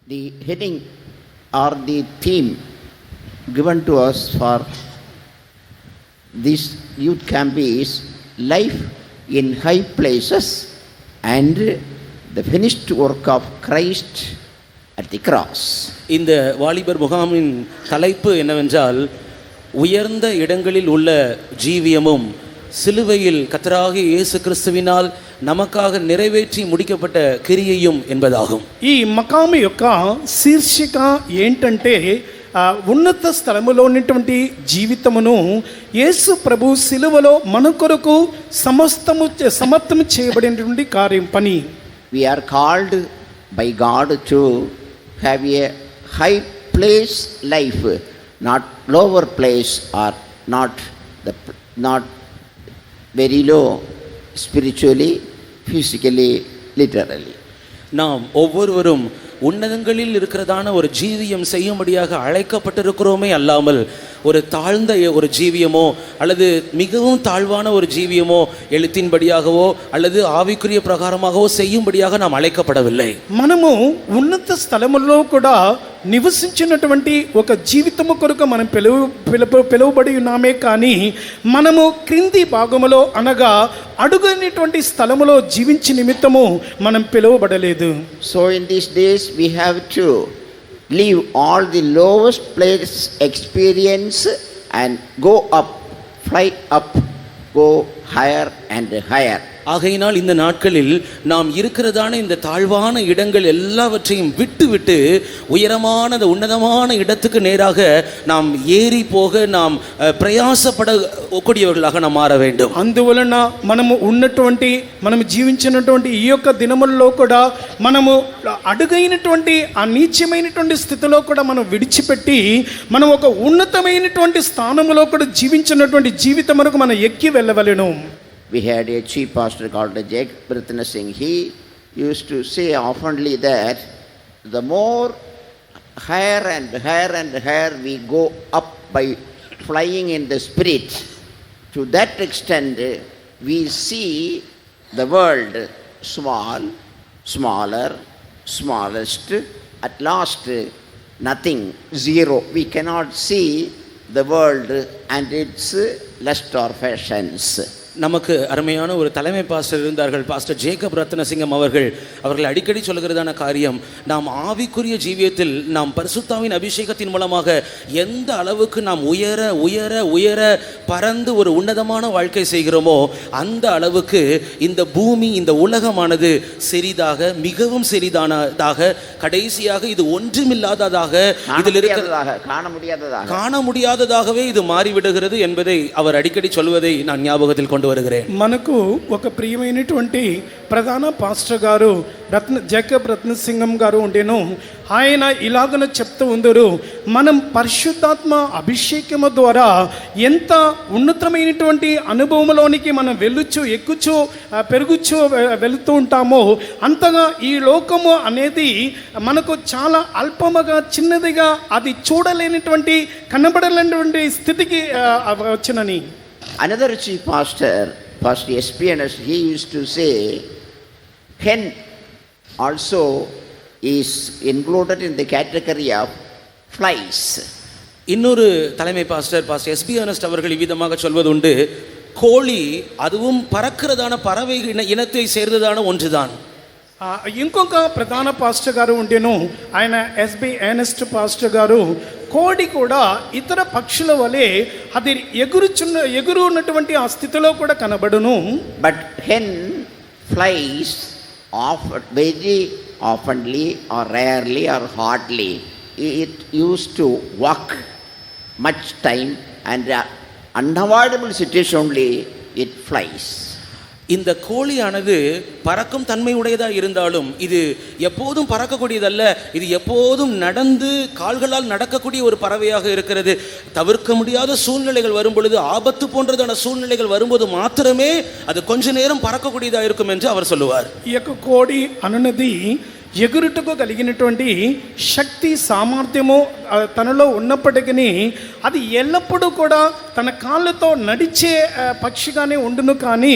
The heading or the theme given to us for this youth camp is life in high places and the finished work of Christ at the cross. இந்த வாலிபர் முகாமின் தலைப்பு என்னவென்றால் உயர்ந்த இடங்களில் உள்ள ஜீவியமும் சிலுவையில் கர்த்தராகிய இயேசு கிறிஸ்துவினால் நமக்காக நிறைவேற்றி முடிக்கப்பட்ட கிரியையும் என்பதாகும். ఈ మకాము యొక్క శీర్షిక ఏంటంటే ఉన్నత స్థలములో ఉన్నటువంటి జీవితమును యేసు ప్రభు సిలువలో మన కొరకు సమర్థము చేయబడినటువంటి కార్యం పని. We are called by God to have a high place life, not lower place or not very low spiritually, physically, literally. நாம் ஒவ்வொருவரும் உன்னதங்களில் இருக்கிறதான ஒரு ஜீவியம் செய்யும்படியாக அழைக்கப்பட்டிருக்கிறோமே அல்லாமல் ஒரு தாழ்ந்த ஒரு ஜீவியமோ அல்லது மிகவும் தாழ்வான ஒரு ஜீவியமோ எழுத்தின்படியாகவோ அல்லது ஆவிக்குரிய பிரகாரமாகவோ செய்யும்படியாக நாம் அழைக்கப்படவில்லை. మనము ఉన్నత స్థలములో కూడా నివసించినటువంటి ఒక జీవితము కొరకు మనం పిలువబడి ఉన్నామే కానీ మనము క్రింది భాగములో అనగా అడుగైనటువంటి స్థలములో జీవించి నిమిత్తము మనం పిలువబడలేదు. So in these days we have to leave all the lowest place experience and go up, fly up, go higher and higher. ஆகையினால் இந்த நாட்களில் நாம் இருக்கிறதான இந்த தாழ்வான இடங்கள் எல்லாவற்றையும் விட்டு உயரமான உன்னதமான இடத்துக்கு நேராக நாம் ஏறி போக நாம் பிரயாசப்படக்கூடியவர்களாக நாம் மாற வேண்டும். అందువలన మనము ఉన్నటువంటి మనము జీవించినటువంటి ఈ యొక్క దినములలో కూడా మనము అడుగైనటువంటి ఆ నీచమైనటువంటి స్థితిలో కూడా మనం విడిచిపెట్టి మనం ఒక ఉన్నతమైనటువంటి స్థానములో కూడా జీవించినటువంటి జీవితమునకు మనం ఎక్కి వెళ్ళవలెను. We had a chief pastor called Jacob Ratna Singh. He used to say oftenly that the more higher and higher and higher we go up by flying in the spirit, to that extent we see the world small, smaller, smallest, at last nothing, zero. We cannot see the world and its lust or fashions. நமக்கு அருமையான ஒரு தலைமை pastor இருந்தார்கள், pastor Jacob Rathnasingam அவர்கள் அடிக்கடி சொல்கிறதான காரியம், நாம் ஆவிக்குரிய ஜீவியத்தில் நாம் பரிசுத்தாவின் அபிஷேகத்தின் மூலமாக எந்த அளவுக்கு நாம் உயர உயர உயர பறந்து ஒரு உன்னதமான வாழ்க்கை செய்கிறோமோ அந்த அளவுக்கு இந்த பூமி இந்த உலகமானது சிறிதாக மிகவும் சிறிதானதாக கடைசியாக இது ஒன்றுமில்லாததாக இதில் இருக்கிறதாக காண முடியாததாகவே இது மாறிவிடுகிறது என்பதை அவர் அடிக்கடி சொல்வதை நான் ஞாபகத்தில் கொண்டு வருகிறேன். మనకు ఒక ప్రియమైనటువంటి ప్రధాన పాస్టర్ గారు జేకబ్ రత్నసింగం గారు ఉండేను. ఆయన ఇలాగన చెప్తూ ఉందరు, మనం పరిశుద్ధాత్మ అభిషేకము ద్వారా ఎంత ఉన్నతమైనటువంటి అనుభవంలోనికి మనం ఎక్కుచు పెరుగుచు వెళుతూ ఉంటామో అంతగా ఈ లోకము అనేది మనకు చాలా అల్పముగా చిన్నదిగా అది చూడలేనటువంటి కనబడలేనటువంటి స్థితికి వచ్చినని. Another chief pastor, Pastor SPNS, he used to say, hen also is included in the category of flies. இன்னொரு தலைமை பாஸ்டர் எஸ்பிஎன்எஸ் அவர்கள் இவ்விதமாக சொல்வது உண்டு, கோழி அதுவும் பறக்கிறதான பறவை இனத்தை சேர்ந்ததான ஒன்றுதான். ఇంకొక ప్రధాన పాస్టర్ గారు ఉండేను, ఆయన ఎస్బిఎన్ఎస్ పాస్టర్ గారు, కోడి కూడా ఇతర పక్షుల వలె అది ఎగురు ఉన్నటువంటి ఆ స్థితిలో కూడా కనబడును. But hen flies very oftenly or rarely or hardly. It used to walk much time and unavoidable situation only it flies. இந்த கோழியானது பறக்கும் தன்மை உடையதாக இருந்தாலும் இது எப்போதும் பறக்கக்கூடியதல்ல, இது எப்போதும் நடந்து கால்களால் நடக்கக்கூடிய ஒரு பறவையாக இருக்கிறது. தவிர்க்க முடியாத சூழ்நிலைகள் வரும் பொழுது, ஆபத்து போன்றதான சூழ்நிலைகள் வரும்போது மாத்திரமே அது கொஞ்ச நேரம் பறக்கக்கூடியதாக இருக்கும் என்று அவர் சொல்லுவார். ఈ యొక్క కోడి అనునది ఎగురుటకు కలిగినటువంటి శక్తి సామర్థ్యము తనలో ఉన్నప్పటికీ అది ఎల్లప్పుడూ కూడా తన కాళ్ళతో నడిచే పక్షిగానే ఉండును. కానీ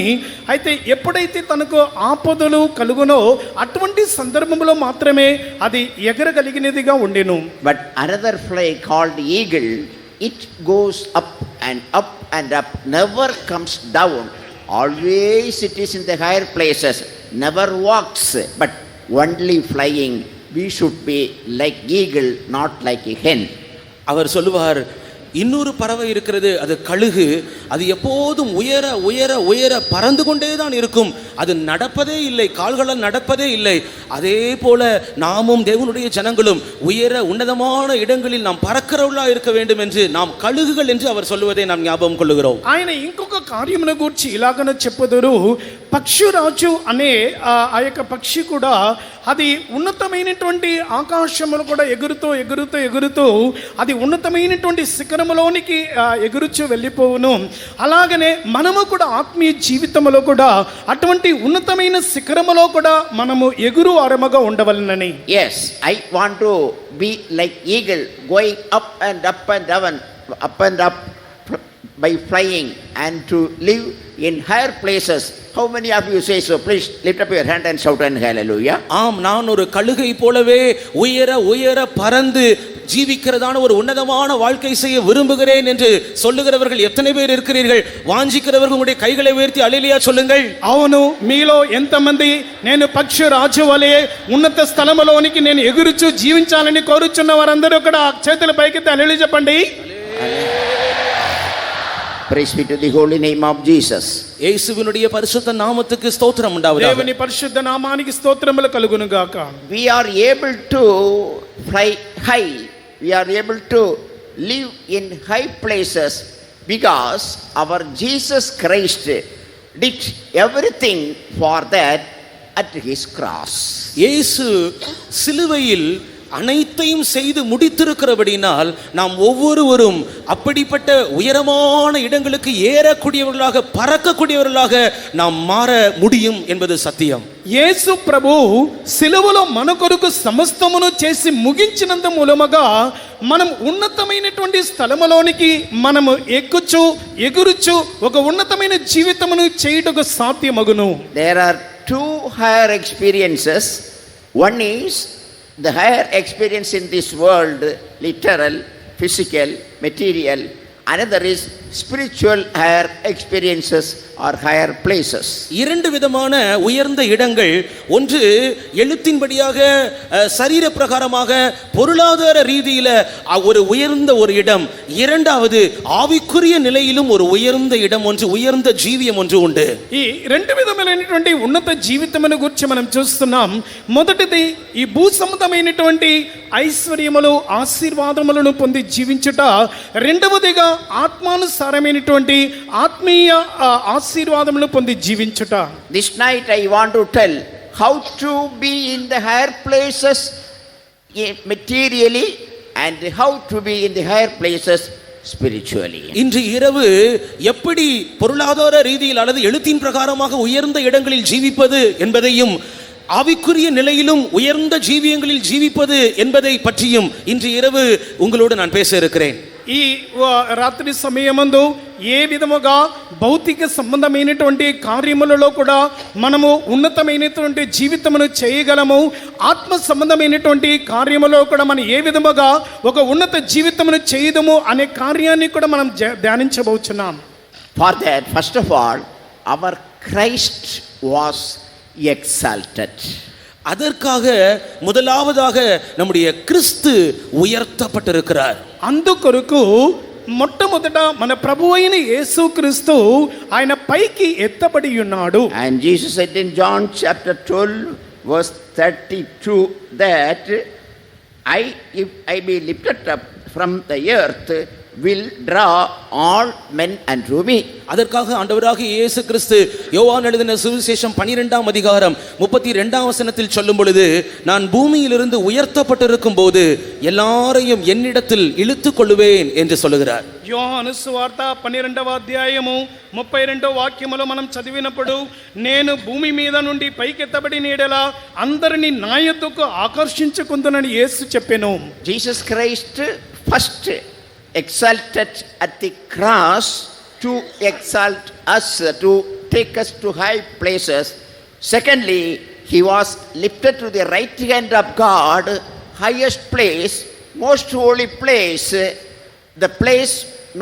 అయితే ఎప్పుడైతే తనకు ఆపదలు కలుగునో అటువంటి సందర్భంలో మాత్రమే అది ఎగరగలిగినదిగా ఉండెను. But another fly called eagle, it goes up and up and up, never comes down. Always it is in the higher places, never walks, but only flying. We should be like eagle, not like a hen. அவர் சொல்லுவார், இன்னொரு பறவை இருக்கிறது, அது கழுகு. அது எப்போதும் உயர உயர உயர பறந்து கொண்டே தான் இருக்கும். அது நடப்பதே இல்லை, கால்களால் நடப்பதே இல்லை. அதே போல நாமும் தேவனுடைய ஜனங்களும் உயர உன்னதமான இடங்களில் நாம் பறக்கிறவர்களா இருக்க வேண்டும் என்று நாம் கழுகுகள் என்று அவர் சொல்லுவதை நாம் ஞாபகம் கொள்ளுகிறோம். ఆయన ఇంకొక కార్యమును గూర్చి ఇలాగనే చెప్పుదురు, పక్షిరాజు అనే ఆ యొక్క పక్షి కూడా అది ఉన్నతమైనటువంటి ఆకాశములు కూడా ఎగురుతూ ఎగురుతూ ఎగురుతూ అది ఉన్నతమైనటువంటి శిఖరములోనికి ఎగురుచు వెళ్ళిపోవును. అలాగనే మనము కూడా ఆత్మీయ జీవితంలో కూడా అటువంటి ఉన్నతమైన శిఖరములో కూడా మనము ఎగురు అరమగా ఉండవలనని. Yes, I want to be like eagle, going up and up and down, up and up by flying, and to live in higher places. How many of you say so? Please lift up your hand and shout and hallelujah. ஆம், நான் ஒரு கழுகை போலவே உயர உயர பறந்து ஜீவிக்கிறதான ஒரு உன்னதமான வாழ்க்கை செய்ய விரும்புகிறேன் என்று சொல்லுகிறவர்கள் எத்தனை பேர் இருக்கிறீர்கள்? வாஞ்சிக்கிறவர்கள் உங்களுடைய கைகளை உயர்த்தி அல்லேலூயா சொல்லுங்கள். అవును, మీలో ఎంతమంది నేను పక్షి రాజు వలె ఉన్నత స్థలములోనికి నేను ఎగురుచు జీవించాలని కోరుచున్న వారందరూ కూడా చేతుల పైకెత్తి హల్లెలూయా చెప్పండి. Praise be to the holy name of Jesus. యేసువినుடைய பரிசுத்த நாமத்துக்கு ஸ்தோத்திரம் உண்டாவதாக. దేవుని పరిశుద్ధ నామానికి స్తోత్రములు కలుగును గాక. We are able to fly high. We are able to live in high places because our Jesus Christ did everything for that at his cross. இயேசு சிலுவையில் அனைத்தையும் செய்து முடித்திருக்கிறபடினால் நாம் ஒவ்வொருவரும் அப்படிப்பட்ட உயரமான இடங்களுக்கு ஏறக்கூடியவர்களாக பறக்கக்கூடியவர்களாக நாம் மாற முடியும் என்பது சத்தியம். యేసు ప్రభు సిలువలో మన కొరకు సమస్తమును చేసి ముగించినంత మూలముగా మనం ఉన్నతమైనటువంటి స్థలములోనికి మనము ఎక్కుచు ఎగురుచు ఒక ఉన్నతమైన జీవితమును చేయుటకు సాధ్యమగును. There are two higher experiences. One is the higher experience in this world, literal, physical, material. Another is spiritual higher experiences or higher places. இரண்டு விதமான உயர்ந்த இடங்கள். ஒன்று எழுத்தின்படியாக சரீர பிரகாரமாக பொருளாதார ரீதியில ஒரு உயர்ந்த ஒரு இடம். இரண்டாவது ஆவிக்குரிய நிலையிலும் ஒரு உயர்ந்த இடம் ஒன்று, உயர்ந்த జీవియం ஒன்று உண்டு. ఈ రెండు విధములైనటువంటి ఉన్నత జీవితమును గురించి మనం చూస్తున్నాం. మొదటిది ఈ భూ సంబంధమైనటువంటి ఐశ్వర్యములు ఆశీర్వాదములను పొంది జీవించుట. రెండవదిగా ఆత్మానుసారమైనటువంటి ఆత్మీయ ఆశీర్వాదములు పొంది జీవించుట. This night I want to tell how to be in the higher places materially and how to be in the higher places spiritually. இன்று இரவு எப்படி பொருளாதார ரீதியில் அல்லது எழுத்தின் பிரகாரமாக உயர்ந்த இடங்களில் ஜீவிப்பது என்பதையும் ஆவிக்குரிய நிலையிலும் உயர்ந்த ஜீவியங்களில் ஜீவிப்பது என்பதை பற்றியும் இன்று இரவு உங்களோடு நான் பேச இருக்கிறேன். ఈ రాత్రి సమయమందు ఏ విధముగా భౌతిక సంబంధమైనటువంటి కార్యములలో కూడా మనము ఉన్నతమైనటువంటి జీవితమును చేయగలము, ఆత్మ సంబంధమైనటువంటి కార్యములో కూడా మనం ఏ విధముగా ఒక ఉన్నత జీవితమును చేయదము అనే కార్యాన్ని కూడా మనం ధ్యానించబోతున్నాం. For that, first of all, our Christ was exalted. அதற்காக முதலாவதாக நம்முடைய கிறிஸ்து உயர்த்தப்பட்டிருக்கிறார். అందుకొరకు మొట్టమొదట మన ప్రభువైన యేసుక్రీస్తు ఆయన పైకి ఎత్తబడి ఉన్నాడు. And Jesus said in John chapter 12 verse 32 that if I be lifted up from the earth, will draw all men unto me. அதற்காக ஆண்டவராக இயேசு கிறிஸ்து யோவான் எழுதின சுவிசேஷம் 12ஆம் அதிகாரம் 32ஆம் வசனத்தில் சொல்லும் பொழுது, நான் பூமியிலிருந்து உயர்த்தப்பட்டிருக்கும் போது எல்லாரையும் என்னிடத்தில் இழுத்துக் கொள்ளுவேன் என்று சொல்லுகிறார். యోహాను సువార్త 12వ అధ్యాయము 32వ వాక్యములో మనం చదివినప్పుడు, నేను భూమి మీద నుండి పైకెత్తబడిన యెడల అందరిని నా యొద్దకు ఆకర్షించుకుందునని యేసు చెప్పెను. Jesus Christ first exalted at the cross to exalt us, to take us to high places. Secondly, he was lifted to the right hand of God, highest place, most holy place, the place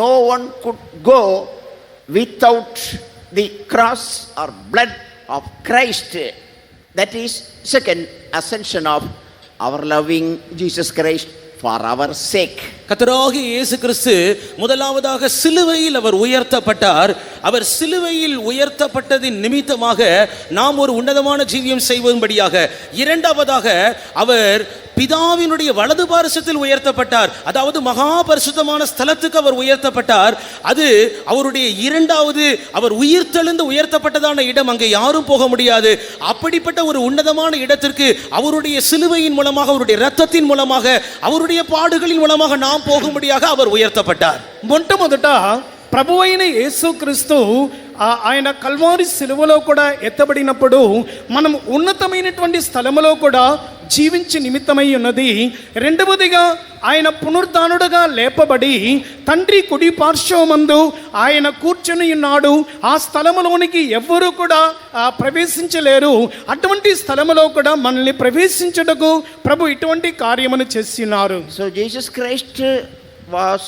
no one could go without the cross or blood of Christ. That is second ascension of our loving Jesus Christ for our sake. கர்த்தராகிய இயேசு கிறிஸ்து முதலாவதாக சிலுவையில் அவர் உயர்த்தப்பட்டார். அவர் சிலுவையில் உயர்த்தப்பட்டதின் நிமித்தமாக நாம் ஒரு உன்னதமான ஜீவியம் செய்வதும்படியாக, இரண்டாவதாக அவர் பிதாவினுடைய வலது பாரிசத்தில் உயர்த்தப்பட்டார். அதாவது மகா பரிசுத்தமான ஸ்தலத்துக்கு அவர் உயர்த்தப்பட்டார். அது அவருடைய இரண்டாவது, அவர் உயிர்த்தெழுந்து உயர்த்தப்பட்டதான இடம். அங்கே யாரும் போக முடியாது. அப்படிப்பட்ட ஒரு உன்னதமான இடத்திற்கு அவருடைய சிலுவையின் மூலமாக, அவருடைய இரத்தத்தின் மூலமாக, அவருடைய பாடுகளின் மூலமாக நாம் போகும்படியாக அவர் உயர்த்தப்பட்டார். మొట్టమొదట ప్రభు అయిన యేసుక్రీస్తు ఆయన కల్వారి సిలువలో కూడా ఎత్తబడినప్పుడు మనం ఉన్నతమైనటువంటి స్థలములో కూడా జీవించి నిమిత్తమై ఉన్నది. రెండవదిగా ఆయన పునరుద్ధానుడుగా లేపబడి తండ్రి కుడి పార్శ్వమందు ఆయన కూర్చొని ఉన్నాడు. ఆ స్థలములోనికి ఎవ్వరూ కూడా ప్రవేశించలేరు. అటువంటి స్థలములో కూడా మనల్ని ప్రవేశించుటకు ప్రభు ఇటువంటి కార్యమును చేస్తున్నారు. So Jesus Christ was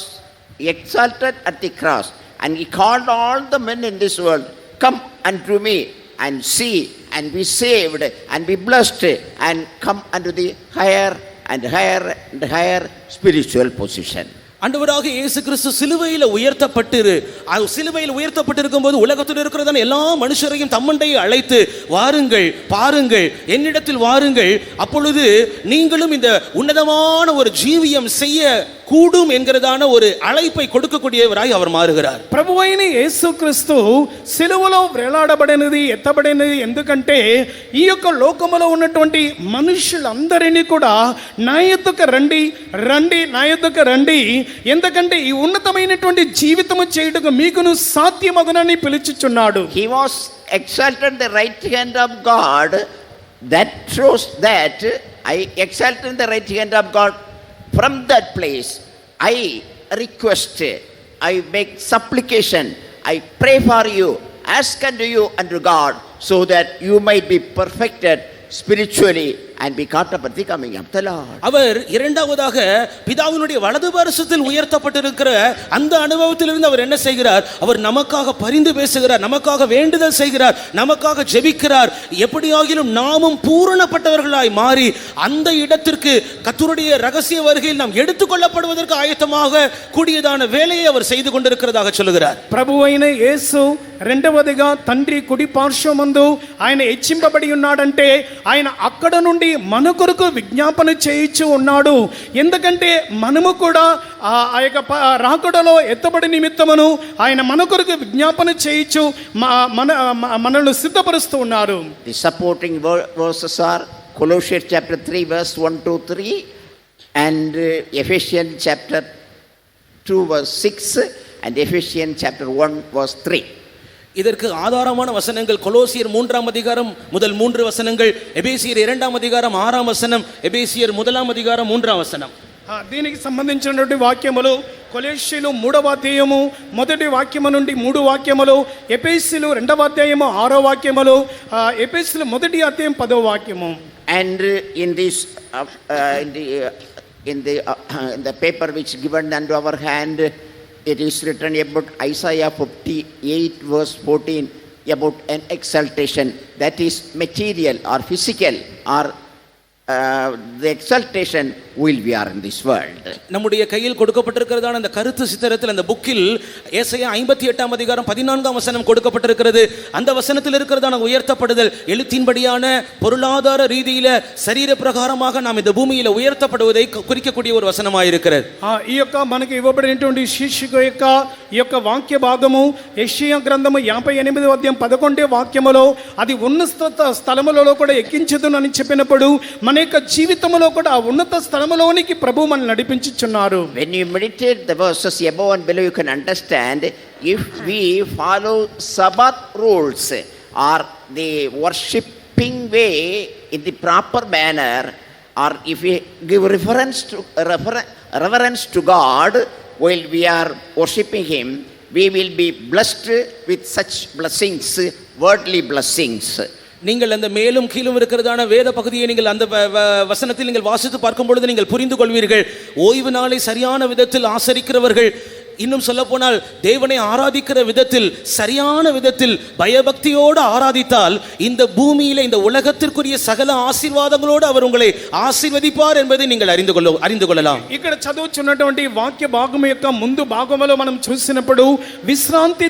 exalted at the cross, and he called all the men in this world, come unto me and see and be saved and be blessed and come unto the higher and higher and higher spiritual position. ஆண்டவராக இயேசு கிறிஸ்து சிலுவையில் உயர்த்தப்பட்டிருக்கும் போது உலகத்தில் இருக்கிறதான எல்லா மனுஷரையும் தம்மண்டை அழைத்து, வாருங்கள், பாருங்கள், என்னிடத்தில் வாருங்கள், அப்பொழுது நீங்களும் இந்த உன்னதமான ஒரு ஜீவியம் செய்ய கூடும் என்கிறதான ஒரு அழைப்பை கொடுக்கக்கூடியவராய் அவர் మారుகிறார். ప్రభువైన యేసుక్రీస్తు సిలువలో వేలాడబడినది, ఎత్తబడినది ఎందుకంటే ఈ యొక్క లోకములో ఉన్నటువంటి మనుషులందరినీ కూడా నా యొద్దకు రండి, రండి, నా యొద్దకు రండి, ఎందుకంటే ఈ ఉన్నతమైనటువంటి జీవితము చేయుటకు మీకును సాధ్యమగునని పిలుచుచున్నాడు. He was exalted the right hand of God. That shows that I exalted the right hand of God. From that place, I request, I make supplication, I pray for you, ask unto you unto God, so that you might be perfected spiritually and be caught up at the coming of the Lord. அவர் இரண்டாவதாக பிதாவினுடைய வலது பாரிசத்தில் உயர்த்தப்பட்டிருக்கிற அந்த அனுபவத்திலிருந்து அவர் என்ன செய்கிறார்? அவர் நமக்காக பரிந்து பேசுகிறார், நமக்காக வேண்டுதல் செய்கிறார், நமக்காக ஜெபிக்கிறார். எப்படியாகிலும் நாமும் பூரணப்பட்டவர்களாய் மாறி அந்த இடத்திற்கு கர்த்தருடைய ரகசிய வருகையில் நாம் எடுத்துக்கொள்ளப்படுவதற்கு ஆயத்தமாக கூடியதான வேலையை அவர் செய்து கொண்டிருக்கிறதாக சொல்லுகிறார். ప్రభువైన యేసు రెండవదిగా తండ్రి కుడి పార్శ్వమందు ఆయన హెచ్చింపబడి ఉన్నాడంటే ఆయన అక్కడ నుండి మన కొరకు విజ్ఞాపన చేయించు ఉన్నాడు. ఎందుకంటే మనము కూడా ఆ యొక్క రాకడలో ఎత్తబడి నిమిత్తమును ఆయన మన కొరకు విజ్ఞాపన చేయించు మనల్ని సిద్ధపరుస్తూ ఉన్నారు. The supporting verses are Colossians chapter 3 verse 1 to 3 and Ephesians chapter 2 verse 6 and Ephesians chapter 1 verse 3. இதற்கு ஆதாரமான வசனங்கள் கொலோசியர் 3ஆம் அதிகாரம் முதல் 3 வசனங்கள், எபேசியர் 2ஆம் அதிகாரம் 6ஆம் வசனம், எபேசியர் 1ஆம் அதிகாரம் 3ஆம் వచనం. దీనికి సంబంధించినటువంటి వాక్యములు కొలొస్సీలు 3వ అధ్యాయము మొదటి వాక్యము నుండి 3 వాక్యములు, ఎఫెసీయులు 2వ అధ్యాయము 6వ వాక్యములు, ఎఫెసీయులు 1వ అధ్యాయం 10వ వాక్యము. And in this in the paper which given unto our hand, it is written about Isaiah 58 verse 14 about an exaltation that is material or physical or the exaltation while we are in this world. நம்முடைய கையில் கொடுக்கப்பட்டிருக்கிறதான அந்த கருத்து சித்திரத்தில் அந்த புக்கில் ஏசாயா 58ஆம் அதிகாரம் 14ஆம் வசனம் கொடுக்கப்பட்டிருக்கிறது. அந்த வசனத்தில் இருக்கிறதான உயர்த்தப்படுதல் எழுத்தின்படியான பொருளாதார ரீதியில சரீர பிரகாரமாக நாம் இந்த பூமியில உயர்த்தப்படுவதை குறிக்கக்கூடிய ஒரு వచనமாய் இருக்கிறது. ఈ యొక్క మనకి ఇవ్వబడినటువంటి శీర్షిక యొక్క ఈ యొక్క వాక్య భాగము యెషయా గ్రంథము 58వ అధ్యాయం 11వ వాక్యములో అది ఉన్నత స్థలములలో కూడా ఎక్కించుదును అని చెప్పినప్పుడు మన యొక్క జీవితంలో కూడా ఆ ఉన్నత స్థలములోనికి ప్రభు మనల్ని నడిపించుచున్నారు. When you meditate the verses above and below, you can understand if we follow Sabbath rules or the worshiping way in the proper manner, or if we give reverence to God while we are worshiping Him, we will be blessed with such blessings, worldly blessings. நீங்கள் அந்த மேலும் கீழும் இருக்கிறதான வேத பகுதியை நீங்கள் அந்த வசனத்தில் நீங்கள் வாசித்து பார்க்கும் பொழுது நீங்கள் புரிந்து கொள்வீர்கள். ஓய்வு நாளை சரியான விதத்தில் ஆசரிக்கிறவர்கள், இன்னும் சொல்ல போனால் தேவனை ஆராதிக்கிற விதத்தில் சரியான விதத்தில் பயபக்தியோடு ஆராதித்தால் இந்த பூமியில இந்த உலகத்திற்குரிய சகல ஆசீர்வாதங்களோடு அவர் உங்களை ஆசீர்வதிப்பார் என்பதை நீங்கள் அறிந்து கொள்ளலாம். ఇక్కడ చదువుచున్నటువంటి వాక్య భాగం యొక్క ముందు భాగంలో మనం చూసినప్పుడు విశ్రాంతి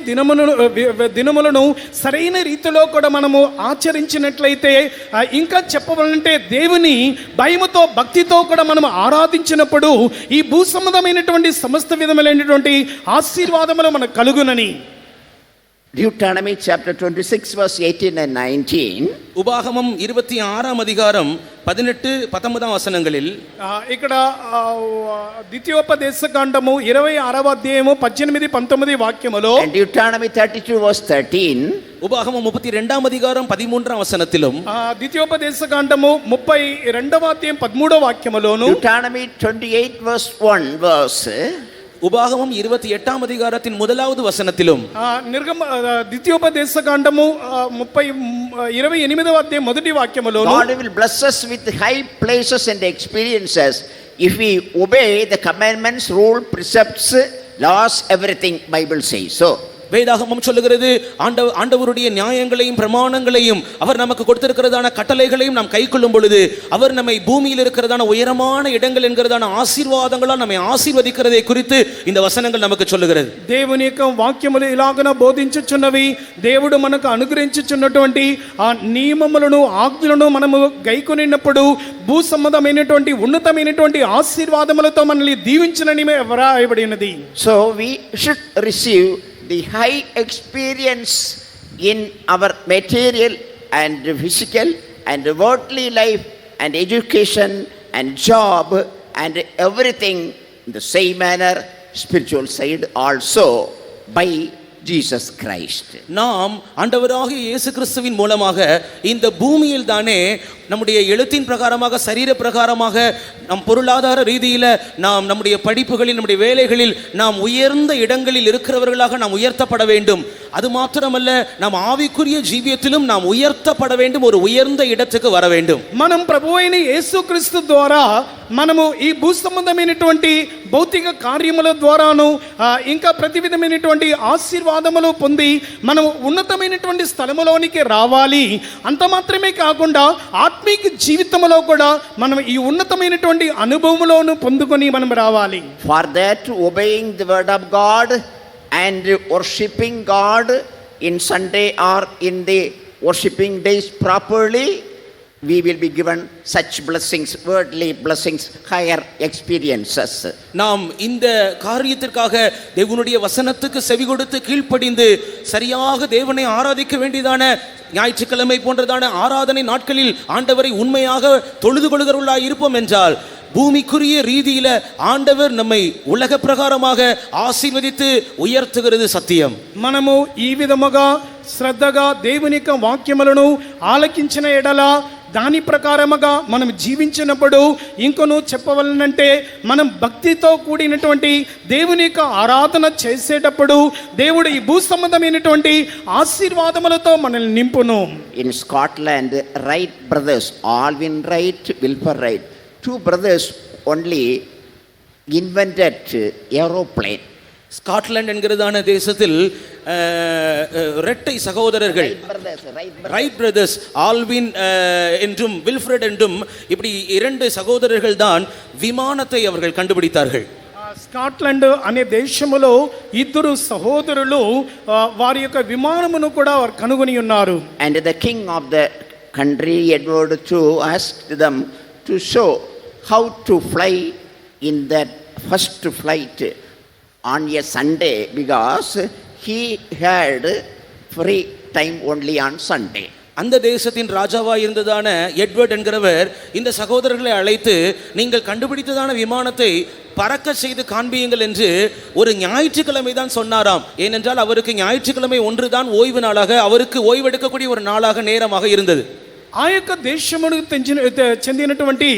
దినములను సరైన రీతిలో కూడా మనము ఆచరించినట్లయితే, ఇంకా చెప్పవాలంటే దేవుని భయముతో భక్తితో కూడా మనం ఆరాధించినప్పుడు ఈ భూ సంబంధమైనటువంటి సమస్త విధములైనటువంటి ఆశీర్వాదములు మనకు కలుగునని. Deuteronomy chapter 26 verse 18 and 19. உபாகமம் 26ஆம் அதிகாரம் 18-19 வசனங்களில் ఇక్కడ ద్వితీయోపదేశ కాండము 26వ అధ్యాయము 18-19 వాక్యములో, and Deuteronomy 32 verse 13. உபாகமம் 32ஆம் அதிகாரம் 13ஆம் வசனத்திலும், ద్వితీయోపదేశ కాండము 32వ అధ్యాయం 13వ వాక్యములోను, Deuteronomy 28 verse 1 verse, உபாகமம் 28ஆம் அதிகாரத்தின் முதலாவது வசனத்திலும், ద్వితీయోపదేశ కాండము 28వ అధ్యాయం మొదటి వాక్యములో, God will bless us with high places and experiences if we obey the commandments, rule, precepts, laws, everything Bible says so. வேதாகமம் சொல்லுகிறது, ஆண்டவருடைய நியாயங்களையும் பிரமாணங்களையும் அவர் நமக்கு கொடுத்திருக்கிறதான கட்டளைகளையும் நாம் கைக்கொள்ளும் பொழுது அவர் நம்மை பூமியில் இருக்கிறதான உயரமான இடங்கள் என்கிறதான ஆசீர்வாதங்களால் நம்மை ஆசீர்வதிக்கிறதை குறித்து இந்த வசனங்கள் நமக்கு சொல்லுகிறது. దేవుని యొక్క వాక్యములు ఇలాగన బోధించుచున్నవి, దేవుడు మనకు అనుగ్రహించుచున్నటువంటి ఆ నియమములను ఆజ్ఞలను మనము గైకొనినప్పుడు భూ సంబంధమైనటువంటి ఉన్నతమైనటువంటి ఆశీర్వాదములతో మనల్ని దీవించునని వ్రాయబడినది. So we should receive the high experience in our material and physical and worldly life and education and job and everything in the same manner, spiritual side also by Jesus Christ. நாம் ஆண்டவராகிய இயேசு கிறிஸ்துவின் மூலமாக இந்த பூமியில் தானே நம்முடைய எழுத்தின் பிரகாரமாக சரீர பிரகாரமாக நம் பொருளாதார ரீதியில நாம் நம்முடைய படிப்புகளில் நம்முடைய வேலைகளில் நாம் உயர்ந்த இடங்களில் இருக்கிறவர்களாக நாம் உயர்த்தப்பட வேண்டும். அது மாத்திரமல்ல, நாம் ஆவிக்குரிய ஜீவியத்திலும் நாம் உயர்த்தப்பட வேண்டும், ஒரு உயர்ந்த இடத்துக்கு வர வேண்டும். మనం ప్రభువైన యేసుక్రీస్తు ద్వారా మనము ఈ భూ సంబంధమైనటువంటి భౌతిక కార్యముల ద్వారాను ఇంకా ప్రతి విధమైనటువంటి ఆశీర్వాదములు పొంది మనం ఉన్నతమైనటువంటి స్థలములోనికి రావాలి. అంత మాత్రమే కాకుండా ఆత్మీయ జీవితంలో కూడా మనం ఈ ఉన్నతమైనటువంటి అనుభవములను పొందుకొని మనం రావాలి. For that, obeying the word of God and worshiping God in Sunday or in the worshiping days properly, we will be given such blessings, worldly blessings, higher experiences. நாம் இந்த காரியத்திற்காக தேவனுடைய வசனத்துக்கு செவி கொடுத்து கீழ்ப்படிந்து சரியாக தேவனை ஆராதிக்க வேண்டியதான ஞாயிற்றுக்கிழமை போன்றதான ஆராதனை நாட்களில் ஆண்டவரை உண்மையாக தொழுது கொள்கிறவர்களாய் இருப்போம் என்றால் பூமிக்குரிய ரீதியில ஆண்டவர் நம்மை உலக பிரகாரமாக ஆசீர்வதித்து உயர்த்துகிறது సత్యం. మనము ఈ విధముగా శ్రద్ధగా దేవుని యొక్క వాక్యములను ఆలకించిన ఎడల దాని ప్రకారముగా మనం జీవించినప్పుడు ఇంకొను చెప్పవలనంటే మనం భక్తితో కూడినటువంటి దేవుని యొక్క ఆరాధన చేసేటప్పుడు దేవుడు ఈ భూ సంబంధమైనటువంటి ఆశీర్వాదములతో మనల్ని నింపును. In Scotland, Wright brothers, Alvin Wright, Wilbur Wright, two brothers only invented aeroplane. Scotland என்கிறதான தேசத்தில் இரட்டை சகோதரர்கள் ரைட் பிரதர்ஸ் ஆல்வின் என்றும் வில்ஃப்ரெட் என்றும் இப்படி இரண்டு சகோதரர்கள் தான் விமானத்தை அவர்கள் கண்டுபிடித்தார்கள். స్కాట్లాండ్ అనే దేశములో ఇద్దరు సహోదరులు వారి యొక్క విమానమును కూడా వారు కనుగొని ఉన్నారు. And the king of the country, Edward II, asked them to show how to fly in that first flight on a Sunday, because he had free time only on Sunday. அந்த தேசத்தின் ராஜாவாக இருந்ததான எட்வர்ட் என்கிறவர் இந்த சகோதரர்களை அழைத்து நீங்கள் கண்டுபிடித்ததான விமானத்தை பறக்க செய்து காண்பியுங்கள் என்று ஒரு ஞாயிற்றுக்கிழமை தான் சொன்னாராம். ஏனென்றால் அவருக்கு ஞாயிற்றுக்கிழமை ஒன்றுதான் ஓய்வு நாளாக, அவருக்கு ஓய்வெடுக்கக்கூடிய ஒரு நாளாக நேரமாக இருந்தது. ఆ యొక్క దేశమునకు చెందినటువంటి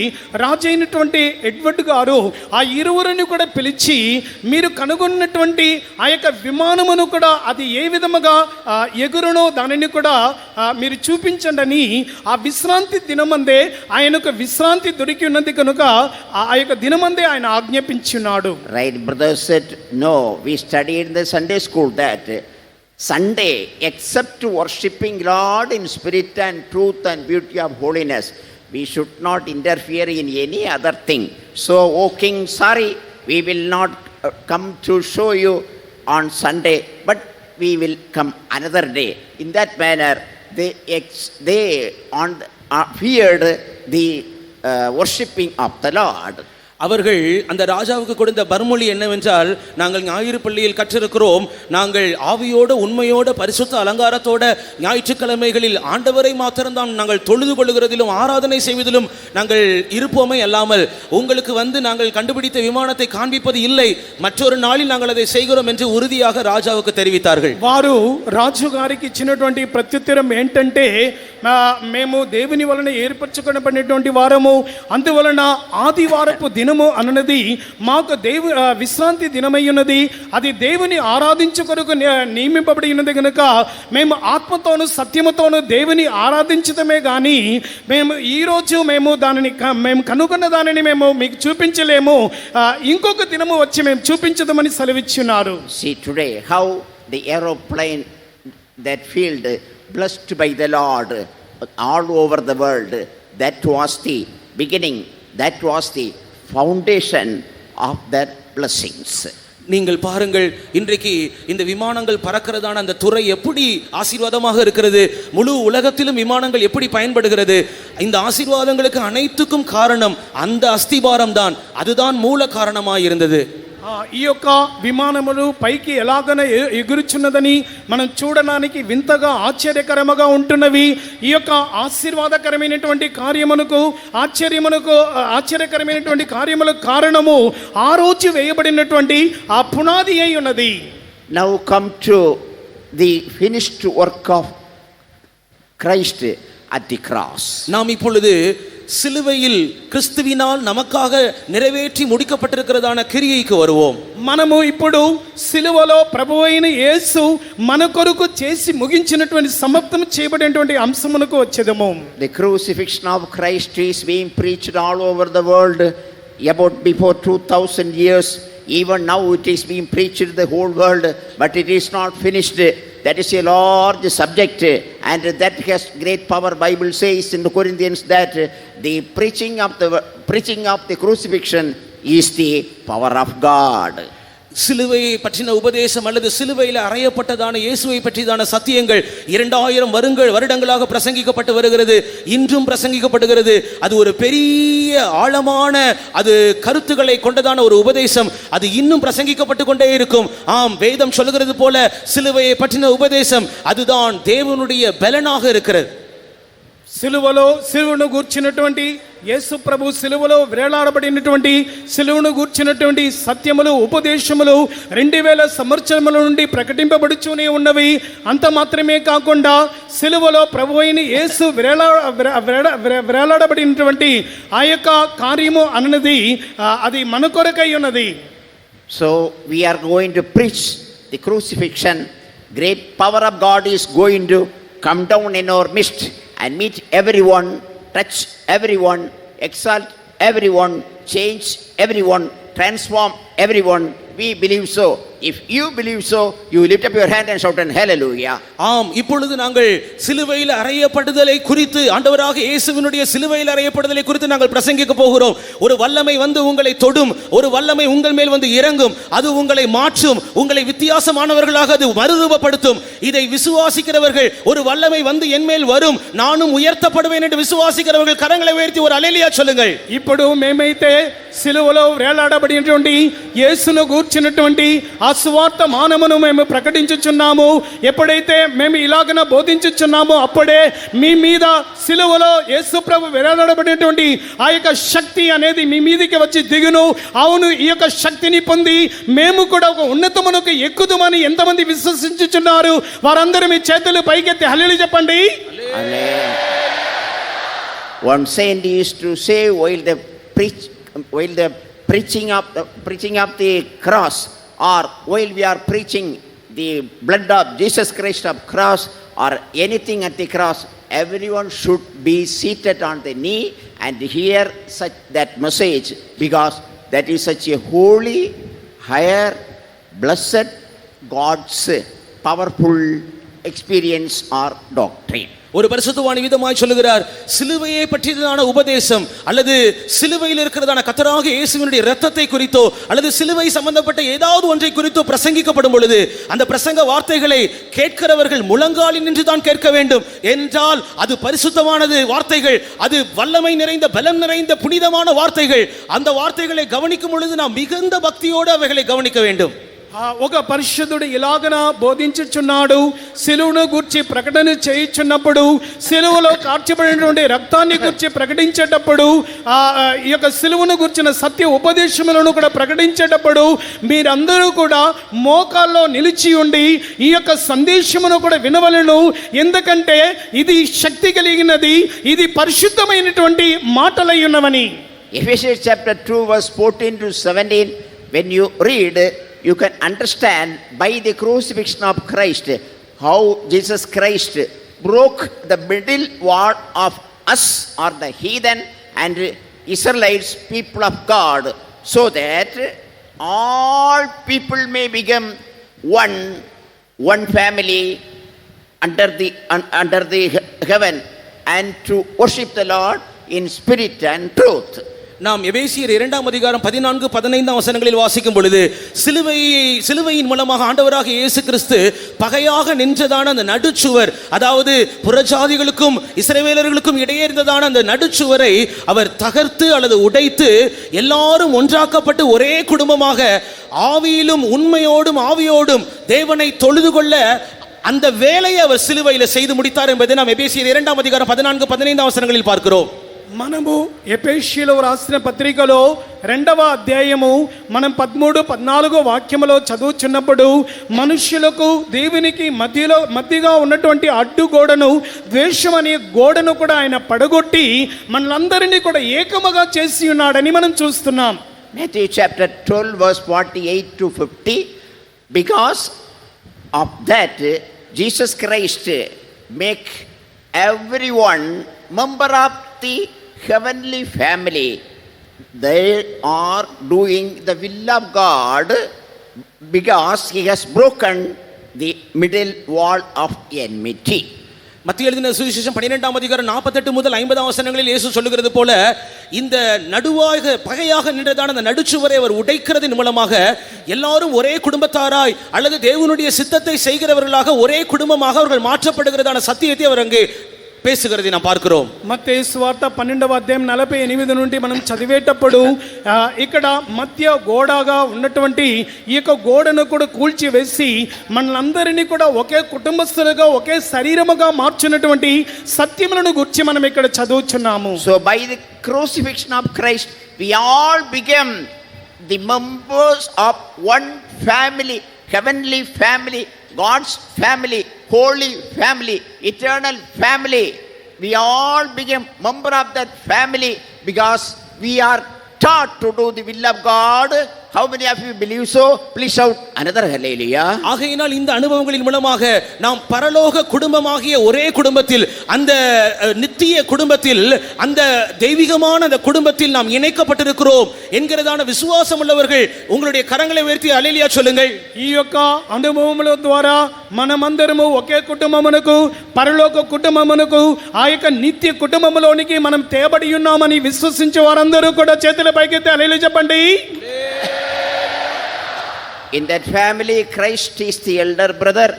రాజు అయినటువంటి ఎడ్వర్డ్ గారు ఆ ఇరువురిని కూడా పిలిచి మీరు కనుగొన్నటువంటి ఆ యొక్క విమానమును కూడా అది ఏ విధముగా ఎగురునో దానిని కూడా మీరు చూపించండి అని ఆ విశ్రాంతి దినమందే ఆయనకు విశ్రాంతి దొరికి ఉన్నది కనుక ఆ యొక్క దినమందే ఆయన ఆజ్ఞాపించున్నాడు. Right, brother said, no, we studied in the Sunday school that Sunday, except worshipping Lord in spirit and truth and beauty of holiness, we should not interfere in any other thing. So, O King, sorry, we will not come to show you on Sunday, but we will come another day. In that manner, they feared the worshipping of the Lord. அவர்கள் அந்த ராஜாவுக்கு கொடுத்த பர்மொழி என்னவென்றால், நாங்கள் ஞாயிறு பள்ளியில் கற்றிருக்கிறோம், நாங்கள் ஆவியோட உண்மையோட பரிசுத்த அலங்காரத்தோட ஞாயிற்றுக்கிழமைகளில் ஆண்டவரை மாத்திரம்தான் நாங்கள் தொழுது கொள்ளுகிறதிலும் ஆராதனை செய்வதிலும் நாங்கள் இருப்போமே அல்லாமல் உங்களுக்கு நாங்கள் கண்டுபிடித்த விமானத்தை காண்பிப்பது இல்லை, மற்றொரு நாளில் நாங்கள் அதை செய்கிறோம் என்று ఉறுதியாக రాజాவுకు தெரிவித்தார்கள். వారు రాజుగారికి ఇచ్చినటువంటి ప్రత్యుత్తరం ఏంటంటే, మేము దేవుని వలన ఏర్పరచుకొనబడినటువంటి వారము, అందువలన ఆదివారపు దినము అన్నది మాకు విశ్రాంతి దినమై ఉన్నది, అది దేవుని ఆరాధించు కొరకు నియమింపబడి ఉన్నది కనుక మేము ఆత్మతోను సత్యముతోను దేవుని ఆరాధించటమే కానీ మేము ఈరోజు మేము కనుగొన్న దానిని మేము మీకు చూపించలేము, ఇంకొక దినము వచ్చి మేము చూపించదామని సెలవిచ్చున్నారు. See today how the aeroplane that field blessed by the Lord all over the world, that was the beginning, that was the foundation of their blessings. நீங்கள் பாருங்கள், இன்றைக்கு இந்த விமானங்கள் பறக்கிறதான அந்த துறை எப்படி ஆசீர்வாதமாக இருக்கிறது, முழு உலகத்திலும் விமானங்கள் எப்படி பயன்படுகிறது. இந்த ஆசீர்வாதங்களுக்கு அனைத்துக்கும் காரணம் அந்த அஸ்திபாரம் தான், அதுதான் மூல காரணமாக இருந்தது. ఈ యొక్క విమానములు పైకి ఎలాగన ఎగురుచున్నదని మనం చూడడానికి వింతగా ఆశ్చర్యకరముగా ఉంటున్నవి. ఈ యొక్క ఆశీర్వాదకరమైనటువంటి ఆశ్చర్యకరమైనటువంటి కార్యములకు కారణము ఆ రోజు వేయబడినటువంటి ఆ పునాది అయి ఉన్నది. Now come to the finished work of Christ at the cross. நாம் இப்பொழுது சிலுவையில் கிறிஸ்துவினால் நமக்காக நிறைவேற்றி முடிக்கப்பட்டிருக்கிறதான கிரியைக்கு வருவோம். మనము ఇప్పుడు సిలువలో ప్రభువైన యేసు మన కొరకు చేసి ముగించినటువంటి సమాప్తం చేయబడినటువంటి అంశమునకు వచ్చేదము. The crucifixion of Christ is being preached all over the world about before 2000 years. Even now it is being preached in the whole world, but it is not finished. That is a large subject, and that has great power. Bible says in the Corinthians that the preaching of the crucifixion is the power of God. சிலுவையை பற்றின உபதேசம் அல்லது சிலுவையில் அறையப்பட்டதான இயேசுவை பற்றியதான சத்தியங்கள் 2000 வருடங்களாக பிரசங்கிக்கப்பட்டு வருகிறது, இன்றும் பிரசங்கிக்கப்படுகிறது. அது ஒரு பெரிய ஆழமான அது கருத்துக்களை கொண்டதான ஒரு உபதேசம், அது இன்னும் பிரசங்கிக்கப்பட்டு கொண்டே இருக்கும். ஆம், வேதம் சொல்லுகிறது போல சிலுவையை பற்றின உபதேசம் அதுதான் தேவனுடைய பலனாக இருக்கிறது. సిలువను గూర్చినటువంటి యేసు ప్రభు సిలువలో వేలాడబడినటువంటి సిలువను గూర్చినటువంటి సత్యములు ఉపదేశములు 2000 సంవత్సరముల నుండి ప్రకటింపబడుతూనే ఉన్నవి. అంత మాత్రమే కాకుండా సిలువలో ప్రభు అయిన యేసు వేలాడబడినటువంటి ఆ యొక్క కార్యము అన్నది అది మన కొరకై ఉన్నది. So we are going to preach the crucifixion. Great power of God is going to come down in our midst and meet everyone, touch everyone, exalt everyone, change everyone, transform everyone, we believe so. If you believe so, you lift up your hand and shout and hallelujah. ஆம், இப்பொழுது நாங்கள் சிலுவையில் அறையப்படுதலை குறித்து, ஆண்டவராக இயேசுவினுடைய சிலுவையில் அறையப்படுதலை குறித்து நாங்கள் பிரசங்கிக்க போகிறோம். ஒரு வல்லமை வந்து உங்களை தொடும், ஒரு வல்லமை உங்கள் மேல் வந்து இறங்கும், அது உங்களை மாற்றும், உங்களை வித்தியாசமானவர்களாக அது மறுரூபப்படுத்தும். இதை விசுவாசிக்கிறவர்கள், ஒரு வல்லமை வந்து என் மேல் வரும், நானும் உயர்த்தப்படுவேன் என்று விசுவாசிக்கிறவர்கள் கரங்களை உயர்த்தி ஒரு அல்லேலூயா சொல்லுங்கள். ఇప్పుడు మేమైతే సిలువలో వేలాడబడినటువంటి యేసును గూర్చినటువంటి ఆ సువార్త మానమును మేము ప్రకటించుచున్నాము. ఎప్పుడైతే మేము ఇలాగన బోధించుచున్నామో అప్పుడే మీ మీద సిలువలో యేసు ప్రభు వేలాడబడినటువంటి ఆ యొక్క శక్తి అనేది మీ మీదకి వచ్చి దిగును. అవును, ఈ యొక్క శక్తిని పొంది మేము కూడా ఒక ఉన్నతమునకు ఎక్కుదుమని ఎంతమంది విశ్వసించుచున్నారు వారందరూ మీ చేతులు పైకెత్తి హల్లెలూయా చెప్పండి. Amen. One saint used to say while the preaching of the cross, or while we are preaching the blood of Jesus Christ of cross, or anything at the cross, everyone should be seated on the knee and hear such that message, because that is such a holy, higher, blessed, God's powerful experience or doctrine. ஒரு பரிசுத்தவான் விதமாய் சொல்லுகிறார், சிலுவையை பற்றியதான உபதேசம் அல்லது சிலுவையில் இருக்கிறதான கர்த்தராக இயேசுவினுடைய இரத்தத்தை குறித்தோ அல்லது சிலுவை சம்பந்தப்பட்ட ஏதாவது ஒன்றை குறித்தோ பிரசங்கிக்கப்படும் பொழுது அந்த பிரசங்க வார்த்தைகளை கேட்கிறவர்கள் முழங்காலில் நின்று தான் கேட்க வேண்டும். என்றால் அது பரிசுத்தமானது வார்த்தைகள், அது வல்லமை நிறைந்த, பலம் நிறைந்த, புனிதமான வார்த்தைகள். அந்த வார்த்தைகளை கவனிக்கும் பொழுது நாம் மிகுந்த பக்தியோடு அவைகளை கவனிக்க வேண்டும். ఒక పరిశుద్ధుడు ఇలాగన బోధించుచున్నాడు, సిలువను గూర్చి ప్రకటన చేయుచున్నప్పుడు, సిలువలో కార్చబడినటువంటి రక్తాన్ని గురించి ప్రకటించేటప్పుడు, ఈ యొక్క సిలువను గుర్చిన సత్య ఉపదేశములను కూడా ప్రకటించేటప్పుడు మీరందరూ కూడా మోకాల్లో నిలిచి ఉండి ఈ యొక్క సందేశమును కూడా వినవలెను. ఎందుకంటే ఇది శక్తి కలిగినది, ఇది పరిశుద్ధమైనటువంటి మాటలై ఉన్నవని. Ephesians chapter 2 verse 14 to 17, when you read, you can understand by the crucifixion of Christ how Jesus Christ broke the middle wall of us, or the heathen and Israelites, people of God, so that all people may become one family under the heaven, and to worship the Lord in spirit and truth. நாம் எபேசியர் 2ஆம் அதிகாரம் 14-15 வசனங்களில் வாசிக்கும் பொழுது சிலுவையின் மூலமாக ஆண்டவராக இயேசு கிறிஸ்து பகையாக நின்றதான அந்த நடுச்சுவர், அதாவது புறஜாதிகளுக்கும் இஸ்ரவேலர்களுக்கும் இடையே இருந்ததான அந்த நடுச்சுவரை அவர் தகர்த்து அல்லது உடைத்து எல்லாரும் ஒன்றாக்கப்பட்டு ஒரே குடும்பமாக ஆவியிலும் உண்மையோடும் ஆவியோடும் தேவனை தொழுது கொள்ள அந்த வேலையை அவர் சிலுவையில் செய்து முடித்தார் என்பதை நாம் எபேசியர் 2ஆம் அதிகாரம் 14-15 வசனங்களில் பார்க்கிறோம். మనము ఎఫెసీయులకు రాసిన పత్రికలో 2వ అధ్యాయము మనం 13-14 వాక్యములో చదువుచున్నప్పుడు మనుష్యులకు దేవునికి మధ్యగా ఉన్నటువంటి అడ్డుగోడను, ద్వేషం అనే గోడను కూడా ఆయన పడగొట్టి మనలందరినీ కూడా ఏకముగా చేసి ఉన్నాడని మనం చూస్తున్నాం. Matthew chapter 12 verse 48 to 50, because of that Jesus Christ make everyone member of the heavenly family. They are doing the will of God because he has broken the middle wall of enmity. மத்திய எழுதின சுவிசேஷம் 12ஆம் அதிகாரம் 48 முதல் 50 வசனங்களில் இயேசு சொல்லுகிறது போல, இந்த நடுவாக பகையாக நின்றதான அந்த நடுச்சுவரை அவர் உடைக்கிறதன் மூலமாக எல்லாரும் ஒரே குடும்பத்தாராய் அல்லது தேவனுடைய சித்தத்தை செய்கிறவர்களாக ஒரே குடும்பமாக அவர்கள் மாற்றப்படுகிறதான சத்தியத்தை அவர் அங்கே பேசுகிறதை நாம் பார்க்கிறோம். మత్తయి సువార్త 12వ అధ్యాయం 48 నుండి మనం చదివేటప్పుడు ఇక్కడ మధ్య గోడగా ఉన్నటువంటి ఈ యొక్క గోడను కూడా కూల్చి వేసి మనలందరినీ కూడా ఒకే కుటుంబస్తులుగా ఒకే శరీరముగా మార్చినటువంటి సత్యములను గురించి మనం ఇక్కడ చదువుచున్నాము. So by the crucifixion of Christ we all became the members of one family, heavenly family, God's family, holy family, eternal family. We all became member of that family because we are taught to do the will of God How many of you believe so? Please shout another hallelujah. ஆகையினால் இந்த அனுபவங்களின் மூலமாக நாம் பரலோக குடும்பமாகிய ஒரே குடும்பத்தில், அந்த நித்திய குடும்பத்தில், அந்த தெய்வீகமான அந்த குடும்பத்தில் நாம் இணைக்கப்பட்டிருக்கிறோம் என்கிறதான விசுவாசம் உள்ளவர்கள் உங்களுடைய கரங்களை உயர்த்தி ஹல்லேலூயா சொல்லுங்கள். ఈ యొక్క అనుభవముల ద్వారా మనమందరము ఒకే కుటుంబమునకు, పరలోక కుటుంబమునకు, ఆ యొక్క నిత్య కుటుంబములోనికి మనం తేబడి ఉన్నామని విశ్వసించే వారందరూ కూడా చేతుల పైకెత్తి హల్లెలూయా చెప్పండి. In that family, Christ is the elder brother,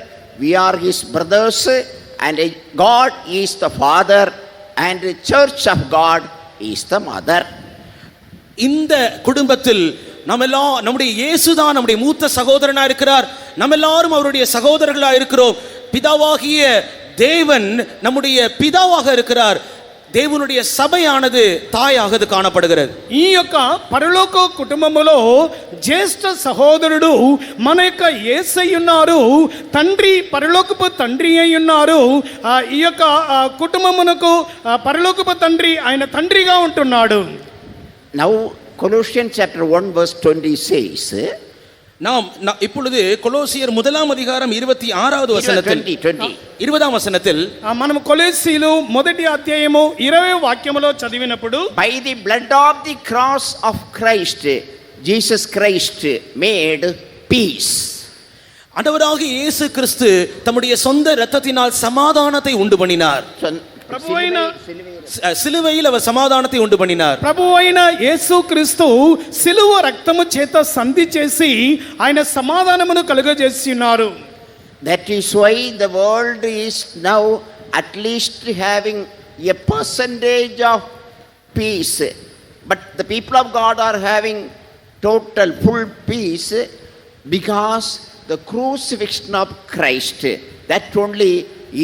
we are his brothers, and God is the father, and the church of God is the mother. இந்த குடும்பத்தில் நம்மெல்லாம் நம்முடைய இயேசுதான் நம்முடைய மூத்த சகோதரனா இருக்கிறார். நம்ம எல்லாரும் அவருடைய சகோதரர்களா இருக்கிறோம். பிதாவாகிய தேவன் நம்முடைய பிதாவாக இருக்கிறார். దేవునుடைய సభయానది తాయాగది కాణపడుகிறது. ఈ యొక్క పరలోక కుటుంబములో జ్యేష్ఠ సహోదరుడు మన యొక్క యేసయ్య ఉన్నారు, తండ్రి పరలోకపు తండ్రి అయి ఉన్నారు. ఈ యొక్క కుటుంబమునకు పరలోకపు తండ్రి ఆయన తండ్రిగా ఉంటున్నాడు. Now Colossians chapter 1 verse 20 says, நாம் இப்பொழுது கொலோசியர் 1 அதிகாரம் 26வது வசனத்தில் 20వ వచనத்தில் మనం కొలొస్సీలు 1వ అధ్యాయము 20వ వాక్యములో చదివినప్పుడు, by the blood of the cross of Christ Jesus Christ made peace. ஆண்டவராகிய இயேசு கிறிஸ்து தம்முடைய சொந்த இரத்தத்தினால் சமாதானத்தை உண்டு பண்ணினார். సిలువైన அவர் సమాధానத்தை ఉండు பண்ணினார். ప్రభువైన యేసు క్రీస్తు సిలువ రక్తము చేత సంధి చేసి ఆయన సమాధానమును కలుగజేస్తున్నారు. That is why the world is now at least having a percentage of peace, but the people of God are having total full peace because the crucifixion of Christ, that only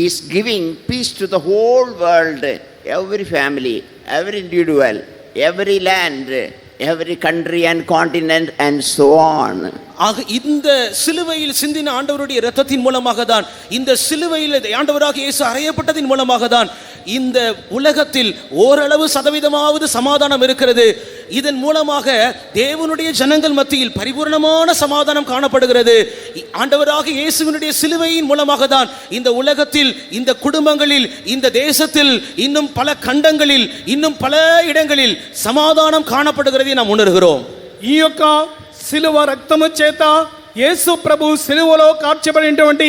is giving peace to the whole world, every family, every individual, every land, every country and continent and so on. ஆக இந்த சிலுவையில் சிந்தின ஆண்டவருடைய இரத்தத்தின் மூலமாக தான், இந்த சிலுவையில் ஆண்டவராகிய இயேசு அறையப்பட்டதின் மூலமாக தான் இந்த உலகத்தில் ஓரளவு சதவீதமாவது சமாதானம் இருக்கிறது. இதன் மூலமாக தேவனுடைய ஜனங்கள் மத்தியில் பரிபூர்ணமான சமாதானம் காணப்படுகிறது. ஆண்டவராகிய இயேசுவினுடைய சிலுவையின் மூலமாக தான் இந்த உலகத்தில், இந்த குடும்பங்களில், இந்த தேசத்தில், இன்னும் பல கண்டங்களில், இன்னும் பல இடங்களில் சமாதானம் காணப்படுகிறதை நாம் உணர்கிறோம். ఈ యొక్క సిలువ రక్తము చేత యేసు ప్రభు సిలువలో కార్చబడినటువంటి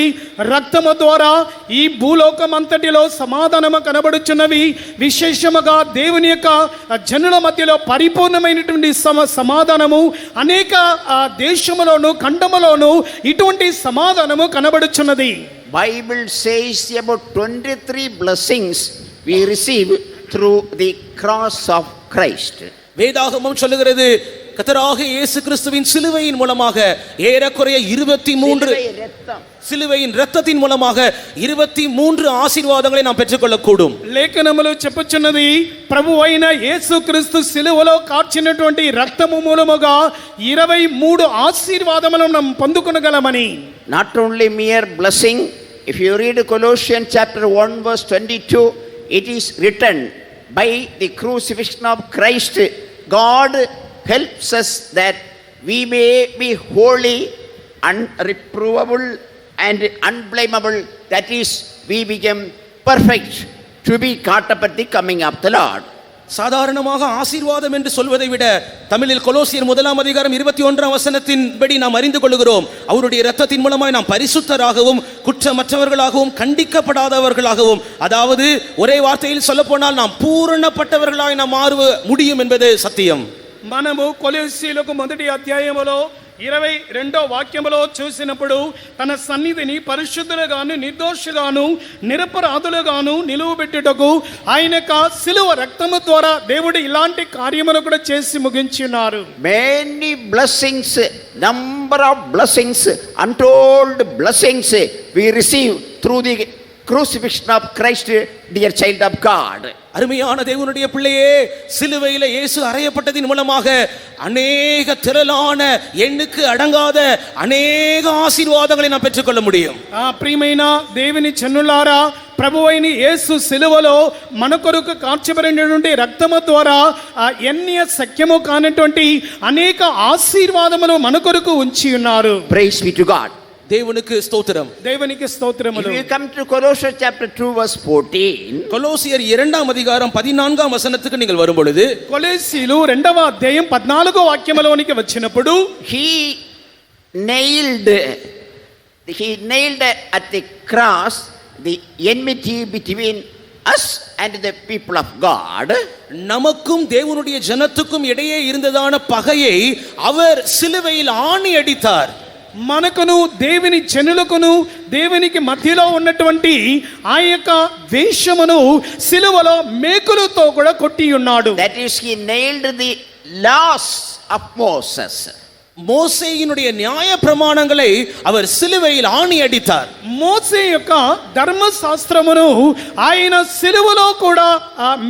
రక్తము ద్వారా ఈ భూలోకం అంతటిలో సమాధానము కనబడుచున్నవి. విశేషముగా దేవుని యొక్క జనుల మధ్యలో పరిపూర్ణమైనటువంటి సమాధానము అనేక దేశములోను ఖండములోను ఇటువంటి సమాధానము కనబడుచున్నది. Bible says about 23 blessings we receive through the cross of Christ. வேதாகமம் சொல்லுகிறது, கர்த்தராகிய இயேசு கிறிஸ்துவின் சிலுவையின் மூலமாக ஏறக்குறைய 23 சிலுவையின் இரத்தத்தின் மூலமாக 23 ఆశీర్వాదங்களை நாம் పెట్టుకొల్లకూடும். లేఖనములు చెప్పుచున్నది, ప్రభువైన యేసు క్రీస్తు సిలువలో కార్చినటువంటి రక్తము మూలముగా 23 ఆశీర్వాదములను మనం పొందుకొనగలమని. Not only mere blessing, if you read Colossians chapter 1 verse 22, it is written, by the crucifixion of Christ God helps us that we may be holy, unreprovable and unblameable, that is, we become perfect to be caught up at the coming of the Lord. சாதாரணமாக ஆசீர்வாதம் என்று சொல்வதை விட தமிழில் கொலோசியர் 1 அதிகாரம் 21 வசனத்தின்படி நாம் அறிந்து கொள்கிறோம், அவருடைய இரத்தத்தின் மூலமாய் நாம் பரிசுத்தராகவும் குற்றமற்றவர்களாகவும் கண்டிக்கப்படாதவர்களாகவும், அதாவது ஒரே வார்த்தையில் சொல்லப்போனால் நாம் பூரணப்பட்டவர்களாய் நாம் மாற முடியும் என்பது சத்தியம். మనము కొలొస్సీలకు 1వ అధ్యాయములో 22వ వాక్యములో చూసినప్పుడు, తన సన్నిధిని పరిశుద్ధులుగాను నిర్దోషులుగాను నిరపరాధులుగాను నిలువబెట్టుటకు ఆయన యొక్క సిలువ రక్తము ద్వారా దేవుడు ఇలాంటి కార్యములు కూడా చేసి ముగించున్నారు. Many blessings, number of blessings, untold blessings we receive through the crucifixion of Christ, dear child of God. அருமையான தேவனுடைய பிள்ளையே, சிலுவையில இயேசு அறையப்பட்டதின் மூலமாக அநேக திரளான எண்ணுக்கு அடங்காத அநேக ஆசீர்வாதங்களை நாம் பெற்றுக்கொள்ள முடியும். ప్రియమైన దేవుని చెన్నులారా, ప్రభువైన యేసు సిలువలో మన కొరకు కార్చబడినటువంటి రక్తము ద్వారా ఎన్ని సఖ్యము కానటువంటి అనేక ఆశీర్వాదములు మన కొరకు ఉంచి ఉన్నారు. Praise be to God. தேவனுக்கு ஸ்தோத்திரம். దేవునికి స్తోత్రములు. If you come to Colossians chapter 2 verse 14, கொலோசியர் 2ஆம் அதிகாரம் 14ஆம் வசனத்துக்கு நீங்கள் வரும் பொழுது, కొలొస్సీలు 2వ అధ్యాయం 14వ వాక్యములోనికి వచ్చినప్పుడు, he nailed at the cross the enmity between us and the people of God. நமக்கும் தேவனுடைய ஜனத்துக்கும் இடையே இருந்ததான பகையை அவர் சிலுவையில் ஆணி அடித்தார். మనకును దేవుని జనులకును దేవునికి మధ్యలో ఉన్నటువంటి ఆ యొక్క వేషమును సిలువలో మేకులతో కూడా కొట్టి ఉన్నాడు. That is, he nailed the laws of Moses. மோசேயினுடைய நியாய பிரமாணங்களை அவர் சிலுவையில் ஆணி அடித்தார். మోసే యొక్క ధర్మశాస్త్రమును ఆయన సిలువలో కూడా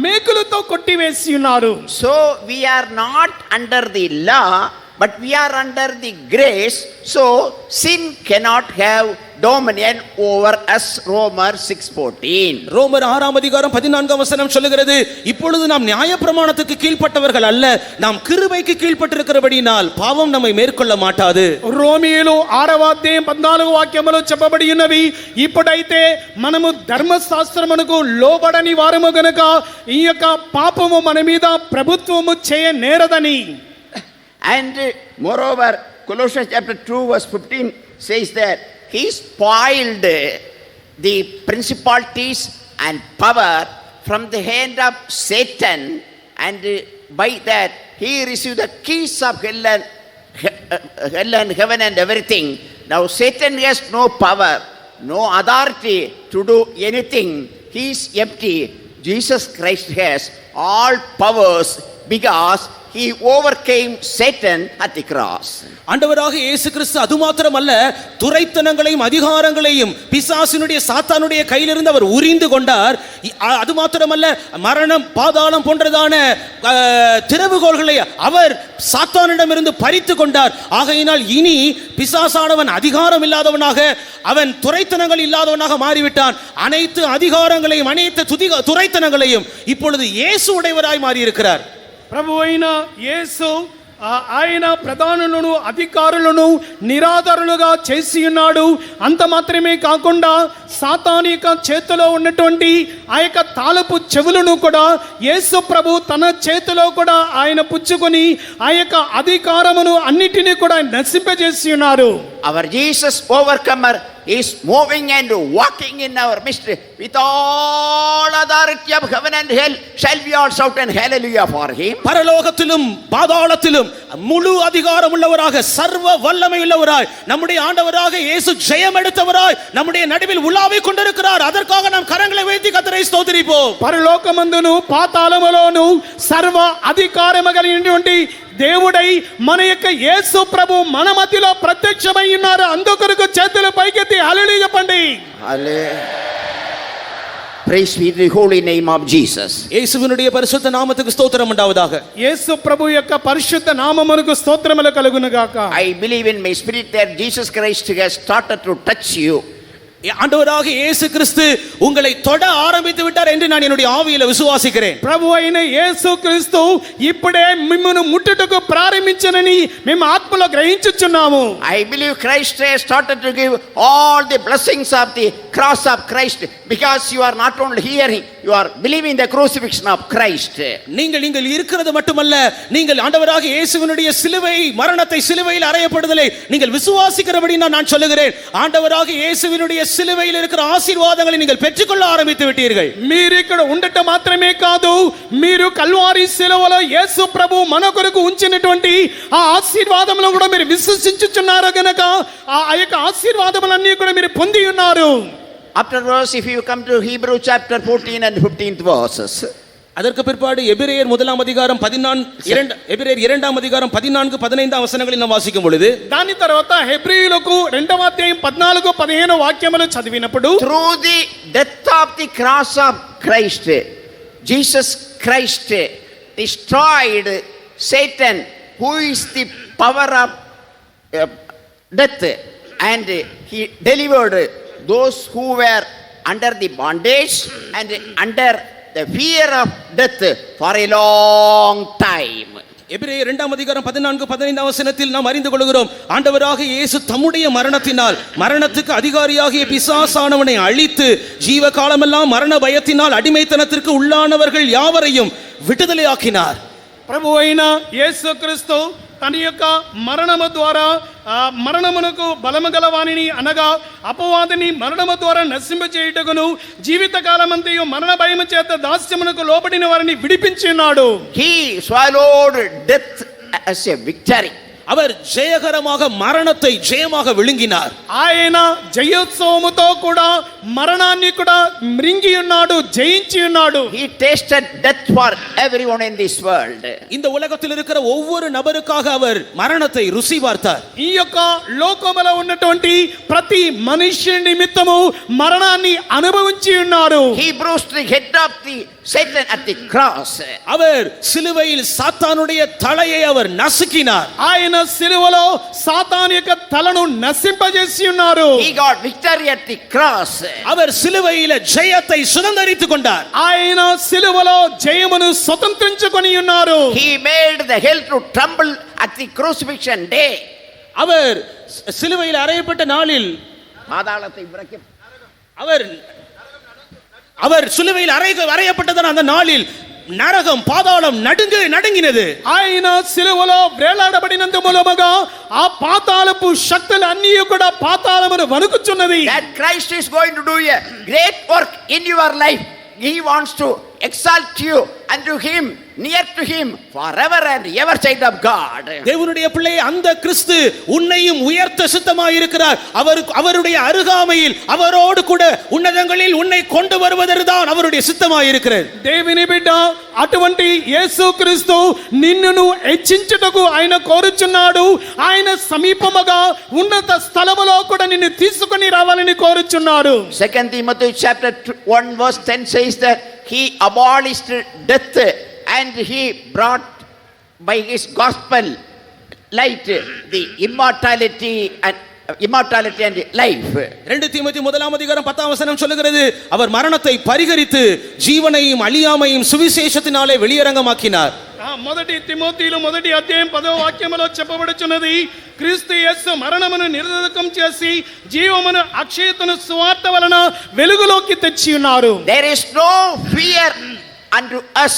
మేకులతో కొట్టివేసి ఉన్నారు. So we are not under the law, but we are under the grace, so sin cannot have dominion over us. Romans 6:14. ரோமர் 6ஆம் அதிகாரம் 14ஆம் வசனம் சொல்லுகிறது, இப்பொழுது நாம் நியாயப்பிரமாணத்துக்கு கீழ்ப்பட்டவர்கள் அல்ல, நாம் கிருபைக்கு கீழ்ப்பட்டிருக்கிறபடியினால் பாவம் நம்மை மேற்கொள்ள மாட்டாது. రోమీయులు 6వ అధ్యాయం 14వ వాక్యములో చెప్పబడి ఉన్నవి, ఇప్పుడైతే మనము ధర్మశాస్త్రమునకు లోబడని వారము గనుక ఈ యొక్క పాపము మన మీద ప్రభుత్వము చేయ నేరదని. And moreover, Colossians chapter 2 verse 15 says that he spoiled the principalities and power from the hand of Satan, and by that he received the keys of hell and heaven and everything. Now Satan has no power, no authority to do anything. He is empty. Jesus Christ has all powers because he overcame Satan at the cross. ஆண்டவராக இயேசு கிறிஸ்து அது மாத்திரமல்ல, துரைத்தனங்களையும் அதிகாரங்களையும் பிசாசினுடைய சாத்தானுடைய கையிலிருந்து அவர் உரிந்து கொண்டார். அது மாத்திரமல்ல, மரணம் பாதாளம் போன்றதான திறவுகோல்களை அவர் சாத்தானிடமிருந்து பறித்து கொண்டார். ஆகையினால் இனி பிசாசானவன் அதிகாரம் இல்லாதவனாக, அவன் துரைத்தனங்கள் இல்லாதவனாக மாறிவிட்டான். அனைத்து அதிகாரங்களையும் அனைத்து துரைத்தனங்களையும் இப்பொழுது இயேசு உடையவராய் மாறி இருக்கிறார். ప్రభు అయిన యేసు ఆయన ప్రధానులను అధికారులను నిరాధారులుగా చేసి ఉన్నాడు. అంత మాత్రమే కాకుండా సాతాను యొక్క చేతిలో ఉన్నటువంటి ఆ యొక్క తాళపు చెవులను కూడా యేసు ప్రభు తన చేతిలో కూడా ఆయన పుచ్చుకొని ఆ యొక్క అధికారమును అన్నిటినీ కూడా నశింపజేసి ఉన్నారు. Our Jesus overcomer is moving and walking in our midst with all authority of heaven and hell. Shall we all shout and hallelujah for him? பரலோகத்திலும் பாதாளத்திலும் முழு அதிகாரம் உள்ளவராக, சர்வ வல்லமை உள்ளவராய் நம்முடைய ஆண்டவராக இயேசு ஜெயம் எடுத்தவராய் நம்முடைய நடுவில் உலாவிக் கொண்டிருக்கிறார். அதற்காக நாம் கரங்களை உயர்த்தி கர்த்தரை ஸ்தோத்திரிப்போம். పరలోకమందును పాతాళములోను సర్వ అధికారము కలిగినటువంటి దేవుడై మన యొక్క యేసు ప్రభు మన మధ్యలో ప్రత్యక్షమై ఉన్నారు. అందుకొరకు చేతులు పైకెత్తి హల్లెలూయా చెప్పండి. Praise be the holy name of Jesus. இயேசுவினுடைய பரிசுத்த நாமத்துக்கு ஸ்தோத்திரம் உண்டாவதாக. యేసు ప్రభు యొక్క పరిశుద్ధ నామమునకు స్తోత్రములు కలుగును గాక. I believe in my spirit that Jesus Christ has started to touch you. ஆண்டவராக இயேசு கிறிஸ்து உங்களை தொட ஆரம்பித்து விட்டார் என்று நான் என்னுடைய ஆவியில விசுவாசிக்கிறேன். ప్రభు అయిన యేసు క్రీస్తు ఇప్పుడే మిమ్మును ముట్టుటకు ప్రారంభించనని మేము ఆత్మలో గ్రహించుచున్నాము. I believe Christ has started to give all the blessings of the cross of Christ, because you are not only hearing, you are believing the crucifixion of Christ. நீங்கள் இருக்கிறது மட்டுமல்ல, நீங்கள் ஆண்டவராக இயேசுவினுடைய சிலுவை மரணத்தை, சிலுவையில் அறையப்படுதலை நீங்கள் விசுவாசிக்கிறபடி நான் சொல்லுகிறேன். ஆண்டவராக இயேசுவினுடைய సిలువలో இருக்கிற ఆశీర్వాదాలను நீங்கள் பெற்றுக்கொள்ள ఆరంభిத்து விட்டீர்கள். మీరు ఇక్కడ ఉండటం మాత్రమే కాదు, మీరు కల్వారి సిలువలో యేసు ప్రభు మన కొరకు ఉంచినటువంటి ఆ ఆశీర్వాదములను కూడా మీరు విశ్వసించుచున్నారు గనుక ఆ యొక్క ఆశీర్వాదములన్నీ కూడా మీరు పొంది ఉన్నారు. Afterwards, if you come to Hebrew chapter 14 and 15th verses, அதற்கு பிற்பாடு எபிரேயர் 14 வசனங்களில் நாம் வாசிக்கும் பொழுது దాని తర్వాత హెబ్రీయులకు 2వ అధ్యాయం 14 15 వాక్యములు చదివినప్పుడు through the death of the cross of Christ, Jesus Christ destroyed Satan, who is the power of death, and he delivered those who were under the bondage and under the fear of death for a long time. எபிரேயர் 14 வசனத்தில் நாம் அறிந்து கொள்கிறோம், ஆண்டவராக இயேசு தம்முடைய மரணத்தினால் மரணத்துக்கு அதிகாரியாகிய பிசாசானவனை அழித்து ஜீவ காலமெல்லாம் மரண பயத்தினால் அடிமைத்தனத்திற்கு உள்ளானவர்கள் யாவரையும் விடுதலையாக்கினார். ప్రభు అయిన యేసుక్రీస్తు తన యొక్క మరణము ద్వారా మరణమునకు బలము గలవానిని అనగా అపవాదిని మరణము ద్వారా నశింపచేయుటకును జీవితకాలమంతయు మరణ భయము చేత దాస్యమునకు లోబడిన వారిని విడిపించి ఉన్నాడు. He swallowed death as a victory. அவர் ஜெயகரமாக மரணத்தை ஜெயமாக விழுங்கினார். ఆయన జయోత్సవముతో కూడా మరణాన్ని కూడా మృంగి ఉన్నాడు, జయించి ఉన్నాడు. He tasted death for everyone in this world. இந்த உலகத்தில் இருக்கிற ஒவ்வொரு நபருக்காக அவர் மரணத்தை ருசி பார்த்தார். ఈ యొక్క లోకములో ఉన్నటువంటి ప్రతి మనిషి నిమిత్తము మరణాన్ని అనుభవించి ఉన్నారు. He bruised the head of the Satan at the cross. அவர் சிலுவையில் சாத்தானுடைய தலையை அவர் நசுக்கினார். ఆయన సిలువలో సాతాను యొక్క తలను నశింపజేసి ఉన్నారు. He got victory at the cross. அவர் சிலுவையில் ஜெயத்தை சுதந்தரித்துக் கொண்டார். ఆయన సిలువలో జయమును స్వతంత్రించుకొని ఉన్నారు. He made the hell to tremble at the crucifixion day. அவர் சிலுவையில் அறையப்பட்ட நாளில் பாதாளத்தை விரக்கி அவர் சிலுவையில் அறையப்பட்டதான அந்த நாளில் నరకం పాతాళం నడుంగినది. ఆయన సిలువలో వేలాడబడినంత మూలముగా ఆ పాతాళపు శక్తులు అన్నీ కూడా పాతాళమును వణుకుచున్నది. That Christ is going to do a great work in your life. He wants to exalt you unto him, near to him, forever and ever, child of God. தேவனுடைய பிள்ளையே, அந்த கிறிஸ்து உன்னையும் உயர்த்த சித்தமாய் இருக்கிறார். அவருடைய அருகாமையில் அவரோடு கூட உன்னதங்களில் உன்னை கொண்டு வருவதுதான் அவருடைய சித்தமாய் இருக்கிறது. దేవుని బిడ్డ, అటువంటి యేసుక్రీస్తు నిన్నును హెచ్చించుటకు ఆయన కోరుచున్నాడు. ఆయన సమీపముగా ఉన్నత స్థలములో కూడా నిన్ను తీసుకొని రావాలని కోరుచున్నాడు. 2 Timothy chapter 1 verse 10 says that he abolished death and he brought by his gospel light the immortality and life. 2 தீமோத்தேயு 1:10 சொல்லுகிறது, அவர் மரணத்தை பரிகரித்து ஜீவனையும் அழியாமையும் சுவிசேஷத்தினாலே வெளியரங்கமாக்கினார். మొదటి తిమోతిలో 1వ అధ్యాయం 10వ వాక్యములో చెప్పబడుచున్నది, క్రీస్తు యేసు మరణమును నిర్ధారకం చేసి జీవమును అక్షయతను సువార్త వలన వెలుగులోకి తెచ్చి ఉన్నారు. There is no fear unto us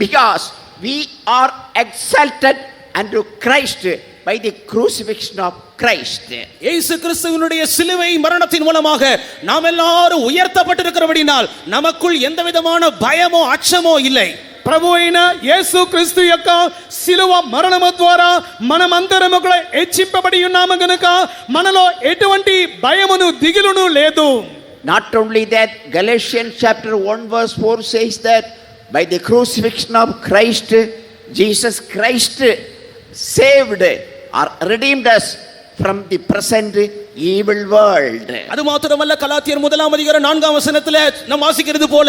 because we are exalted unto Christ by the crucifixion of Christ. இயேசு கிறிஸ்துவினுடைய சிலுவை மரணத்தின் மூலமாக நாம் எல்லாரும் உயர்த்தப்பட்டிருக்கிறபடியால் நமக்குள் எந்த விதமான பயமோ அச்சமோ இல்லை. ప్రభు అయిన యేసు క్రీస్తు యొక్క శిలువ మరణము ద్వారా మనమందరము కూడా హెచ్చింపబడి ఉన్నాము గనుక మనలో ఎటువంటి భయమును దిగులును లేదు. Not only that, Galatians chapter 1 verse 4 says that by the crucifixion of Christ, Jesus Christ saved or redeemed us from the present evil world. அது மாத்திரமல்ல, கலாத்தியர் 1:4 நாம் வாசிக்கிறது போல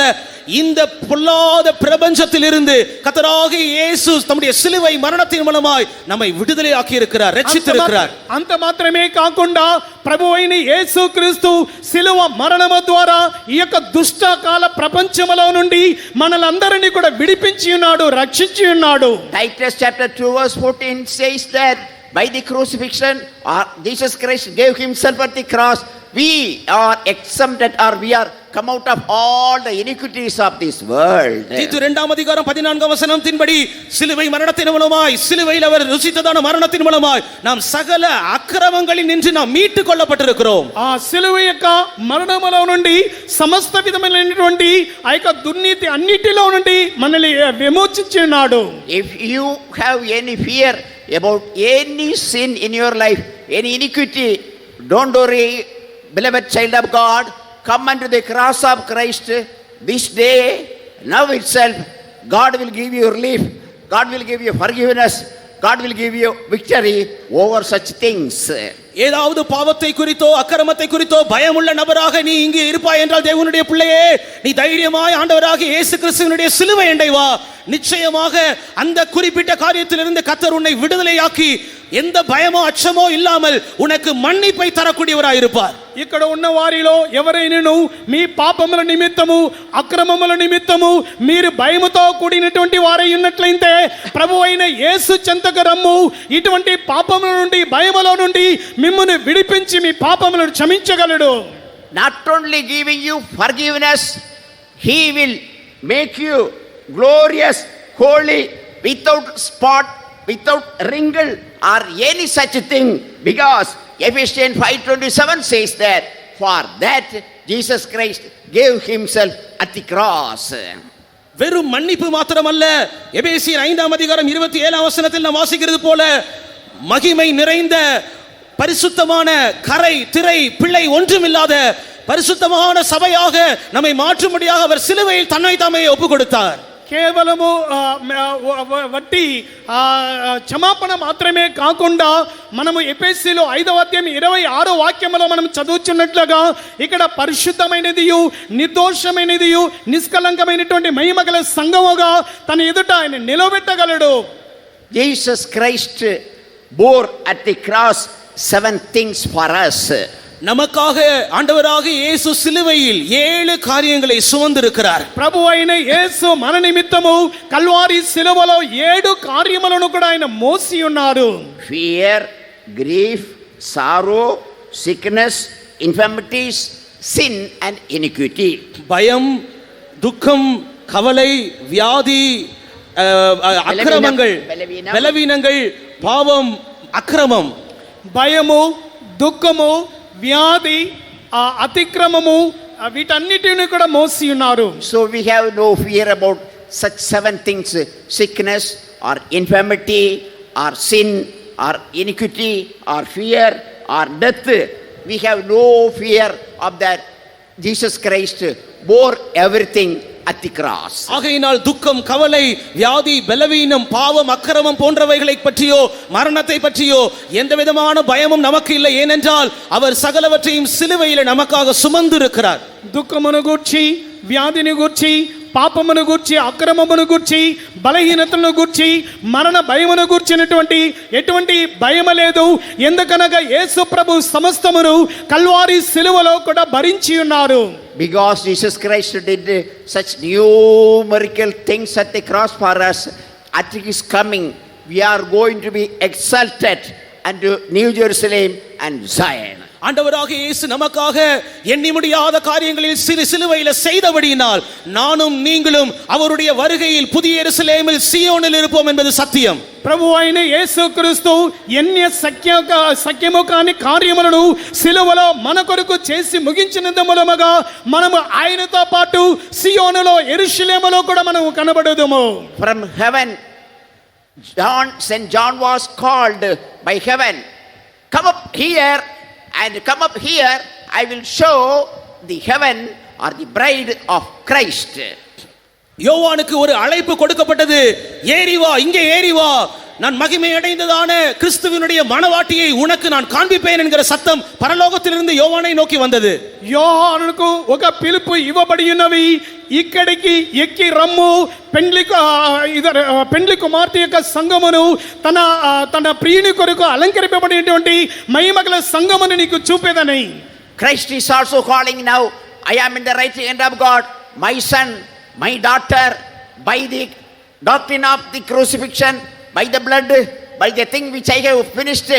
இந்த பொல்லாத பிரபஞ்சத்திலிருந்து கர்த்தராகிய இயேசு தம்முடைய சிலுவை மரணத்தின் மூலமாய் நம்மை விடுதலையாக்கி இருக்கிறார், ரட்சித்திருக்கிறார். అంత మాత్రమే కాకుండా ప్రభువైన యేసుక్రీస్తు శిలువ మరణము ద్వారా ఈ యొక్క దుష్టకాల ప్రపంచములో నుండి మనలందరినీ కూడా విడిపించి ఉన్నాడు, రక్షించి ఉన్నాడు. Titus chapter 2 verse 14 says that by the crucifixion, or Jesus Christ gave himself at the cross, we are exempted, or we are come out of all the iniquities of this world. தீத்து 2:14 சிலுவை மரணத்தின் மூலமாய், சிலுவையில் அவர் ருசித்ததான மரணத்தின் மூலமாய் நாம் சகல அக்கிரமங்களில் நின்று நாம் மீட்டுக் கொள்ளப்பட்டிருக்கிறோம். ఆ సిలువ యొక్క మరణములో నుండి సమస్త విధమైనటువంటి ఆ యొక్క దుర్నీతి అన్నిటిలో నుండి మనల్ని విమోచించి ఉన్నాడు. If you have any fear about any sin in your life, any iniquity, don't worry, beloved child of God. Come unto the cross of Christ this day, now itself, God will give you relief, God will give you forgiveness, God will give you victory over such things. ஏதாவது பாவத்தை குறித்தோ அக்கிரமத்தை குறித்தோ பயமுள்ள நபராக நீ இங்கே இருப்பாய் என்றால் தேவனுடைய பிள்ளையே, நீ தைரியமாய் ஆண்டவராகிய இயேசு கிறிஸ்துவினுடைய சிலுவை அண்டை வா. நிச்சயமாக அந்த குறிப்பிட்ட காரியத்திலிருந்து கர்த்தர் உன்னை விடுதலையாக்கி எந்த பயமோ அச்சமோ இல்லாமல் உனக்கு மன்னிப்பை தரக்கூடியவராய் இருப்பார். ఇక్కడ ఉన్న వారిలో ఎవరైనాను మీ పాపముల నిమిత్తము అక్రమముల నిమిత్తము మీరు భయముతో కూడినటువంటి వారై ఉన్నట్లయితే ప్రభువైన యేసు చెంతకు రమ్ము. ఇటువంటి పాపముల నుండి భయముల నుండి మిమ్మును విడిపించి మీ పాపములను క్షమించగలడు. Not only giving you forgiveness, he will make you glorious, holy, without spot, without wrinkle or any such thing, because Ephesians 5:27 says that for that Jesus Christ gave himself at the cross. வெறும் மன்னிப்பு மாத்திரமல்ல, எபேசியர் 5:27 நாம் வாசிக்கிறது போல மகிமை நிறைந்த பரிசுத்தமான கரை திரை பிழை ஒன்றுமில்லாத பரிசுத்தமான சபையாக நம்மை மாற்றும்படியாக அவர் சிலுவையில் தன்னை தாமே ஒப்பு கொடுத்தார். కేవలము వట్టి క్షమాపణ మాత్రమే కాకుండా మనము ఎఫెసీలో 5:26 వాక్యములో మనం చదువుచున్నట్లుగా ఇక్కడ పరిశుద్ధమైనదియు నిర్దోషమైనదియు నిష్కలంకమైనటువంటి మహిమగల సంఘముగా తన ఎదుట ఆయన నిలబెట్టగలడు. Jesus Christ bore at the cross 7 things for us. நமக்காக ஆண்டவராக இயேசு சிலுவையில் 7 காரியங்களை சுமந்திருக்கிறார். ప్రభువైన యేసు మన నిమిత్తము కల్వారి సిలువలో 7 కార్యములను కూడా ఆయన మోసి ఉన్నారు. Fear, grief, sorrow, sickness, infirmities, sin and iniquity. பயம், துக்கம், கவலை, வியாதி, அக்கிரமங்கள், பலவீனங்கள், பாவம், அக்கிரமம். భయము, దుఃఖము, వ్యాధి, అతిక్రమము వీటన్నిటిని కూడా మోసి ఉన్నారు. So we have no fear about such 7 things: sickness or infirmity or sin or iniquity or fear or death. We have no fear of that. Jesus Christ bore everything at the cross. ஆகையினால் துக்கம், கவலை, வியாதி, பலவீனம், பாவம், அக்கிரமம் போன்றவைகளை பற்றியோ மரணத்தை பற்றியோ எந்த விதமான பயமும் நமக்கு இல்லை. ஏனென்றால் அவர் சகலவற்றையும் சிலுவையில் நமக்காக சுமந்திருக்கிறார். దుఃఖమును గూర్చి, వ్యాధిని గూర్చి, పాపమును గూర్చి, అక్రమమును గూర్చి, బలహీనతలను గూర్చి, మరణ భయమును గూర్చినటువంటి ఎటువంటి భయము లేదు. ఎందుకనగా యేసు ప్రభు సమస్తమును కల్వారి సిలువలో కూడా భరించి ఉన్నారు. Because Jesus Christ did such numerical things at the cross for us, at his coming we are going to be exalted unto New Jerusalem and Zion. ஆண்டவராகிய இயேசு நமக்காக எண்ணி முடியாத காரியங்களில் சிலுவையில் செய்தபடியினால் நானும் நீங்களும் அவருடைய வருகையில் புதிய எருசலேமில் சீயோனில் இருப்போம் என்பது சத்தியம். ప్రభువైన యేసుక్రీస్తు ఎన్ని సఖ్యము కాని కార్యములను సిలువలో మన కొరకు చేసి ముగించినంత మూలముగా మనము ఆయనతో పాటు సియోనులో యెరూషలేములో కూడా మనము కనబడుదుము. From heaven, St. John was called by heaven, come up here, and come up here, I will show the heaven or the bride of Christ. யோவானுக்கு ஒரு அழைப்பு கொடுக்கப்பட்டது, ஏறி வா, இங்கே ஏறி வா, நான் மகிமை அடைந்ததான கிறிஸ்துவினுடைய மணவாட்டியை உனக்கு நான் காண்பிப்பேன் என்கிற சத்தம் பரலோகத்திலிருந்து யோவானை நோக்கி வந்தது. యోహానుకు ఒక పిలుపు ఇవ్వబడి ఉన్నవి, ఇక్కడికి ఎక్కి రమ్ము, పెండ్లి కుమార్తె యొక్క సంఘమును తన ప్రియుని కొరకు అలంకరింపబడినటువంటి మహిమగల సంఘమును నీకు చూపేదని. Christ is also calling now, I am in the right hand of God, my son, my daughter, by the doctrine of the crucifixion, by the blood, by the thing which I have finished,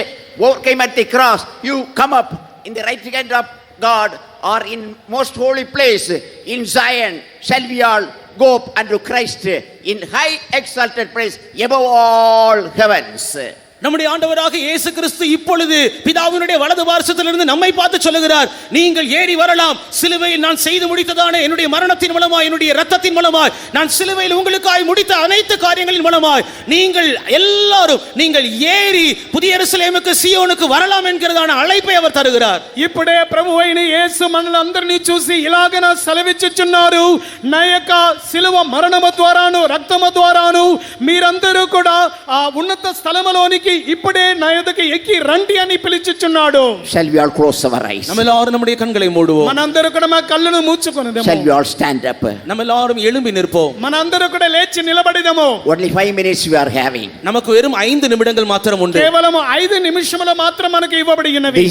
overcame at the cross, you come up in the right hand of God, or in most holy place in Zion shall we all go up unto Christ in high exalted place above all heavens. நம்முடைய ஆண்டவராக இயேசு கிறிஸ்து இப்பொழுது பிதாவினுடைய வலது பார்சத்திலிருந்து நம்மை பார்த்து சொல்லுகிறார், நீங்கள் ஏறி வரலாம், சிலுவையில் நான் செய்து முடித்ததான என்னுடைய மரணத்தின் மூலமாய், என்னுடைய இரத்தத்தின் மூலமாய், நான் சிலுவையில் உங்களுக்காய் முடித்த அனைத்து காரியங்களின் மூலமாய் நீங்கள் எல்லாரும் நீங்கள் ஏறி புதிய எருசலேமுக்கு சீயோனுக்கு வரலாம் என்கிறதான அழைப்பை அவர் தருகிறார். ఇప్పుడే ప్రభు అయిన యేసు మనలందరినీ చూసి ఇలాగన సెలవిచ్చుచున్నారు, నా యొక్క శిలువ మరణము ద్వారాను రక్తము ద్వారాను మీరందరూ కూడా ఆ ఉన్నత స్థలములోనికి ఇప్పుడే నా యొద్దకు ఎక్కి రండి అని పిలుచుచున్నాడు. Shall we all close our eyes? நம்ம எல்லாரும் நம்முடைய கண்களை மூடுவோம். మనందరూ కూడా మన కళ్ళను మూసుకొనుదము. Shall we all stand up? நம்ம எல்லாரும் எழும்பி நிற்போம். మనందరూ కూడా లేచి నిలబడిదము. Only 5 minutes we are having. நமக்கு வெறும் 5 நிமிடங்கள் மாத்திரம் உண்டு. కేవలం 5 నిమిషములు మాత్రం మనకు ఇవ్వబడి ఉన్నవి.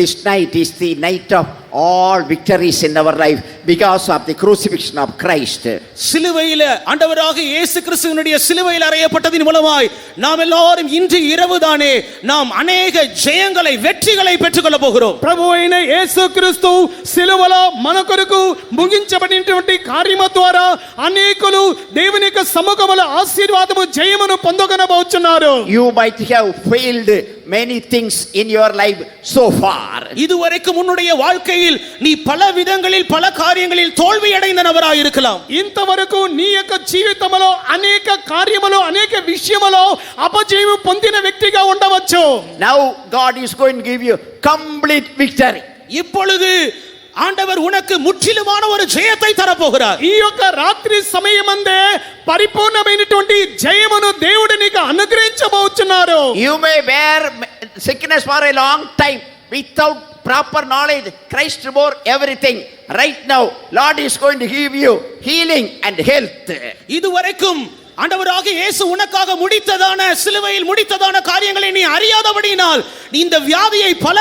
This night is the night of all victories in our life because of the crucifixion of Christ. சிலுவையில் ஆண்டவராக இயேசு கிறிஸ்துவினுடைய சிலுவையில் அறையப்பட்டதின் மூலமாய் நாம் எல்லாரும் இன்று இரவுதானே நாம் அநேக ஜெயங்களை வெற்றிகளை பெற்றுக்கொள்ள போகிறோம். ప్రభు అయిన యేసుక్రీస్తు సిలువలో మన కొరకు ముగించబడినటువంటి కార్యము ద్వారా అనేకులు దేవుని యొక్క సముఖములో ఆశీర్వాదము జయమును పొందగనబోచున్నారు. You might have failed many things in your life so far. இதுவரைக்கும் உன்னுடைய வாழ்க்கையில் நீ பல விதங்களில் பல காரியங்களில் தோல்வி அடைந்த நபராய் இருக்கலாம். ఇంతవరకు నీ యొక్క జీవితంలో అనేక కార్యములు అనేక విషయములో అపజయము పొందిన వ్యక్తిగా ఉండవచ్చు. Now God is going to give you complete victory. இப்பொழுது ஆண்டவர் உனக்கு முற்றிலுமான ஒரு ஜெயத்தை தரப்போகிறார். ఈ యొక్క రాత్రి సమయమందే పరిపూర్ణమైనటువంటి జయమును దేవుడు నీకు అనుగ్రహించబోచున్నారు. You may bear sickness for a long time without proper knowledge. Christ bore everything. Right now Lord is going to give you healing and health. இதுவரைக்கும் ஆண்டவராக இயேசு உனக்காக முடித்ததான சிலுவையில் முடித்ததான காரியங்களை நீ அறியாதபடியினால் இந்த வியாதியை பல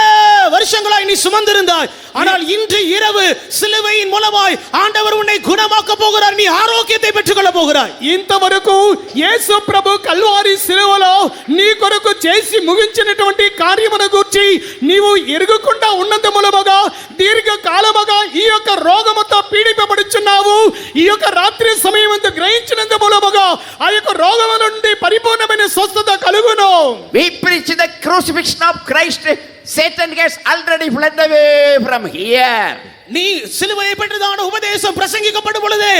வருஷங்களாய் நீ சுமந்திருந்தாய். ஆனால் இன்று இரவு சிலுவையின் மூலமாய் ஆண்டவர் உன்னை குணமாக்க போகிறார். நீ ஆரோக்கியத்தை பெற்றுக்கொள்ள போகிறாய். ఇంతవరకు యేసు ప్రభు కల్వారి సిలువలో నీ కొరకు చేసి ముగించినటువంటి కార్యమును గురించి నీవు ఎరుగకుండా ఉన్నంత మూలముగా దీర్ఘ కాలముగా ఈ యొక్క రోగముతో పీడింపబడుచున్నావు. ఈ యొక్క రాత్రి సమయమందు గ్రహించినంత మూలముగా ఆ యొక్క రోగము నుండి పరిపూర్ణమైన స్వస్థత కలుగును. We preach the crucifixion of Christ. Satan gets already fled away from here. நீ சிலுவையை பற்றிதான உபதேசம் பிரசங்கிக்கப்படும் பொழுது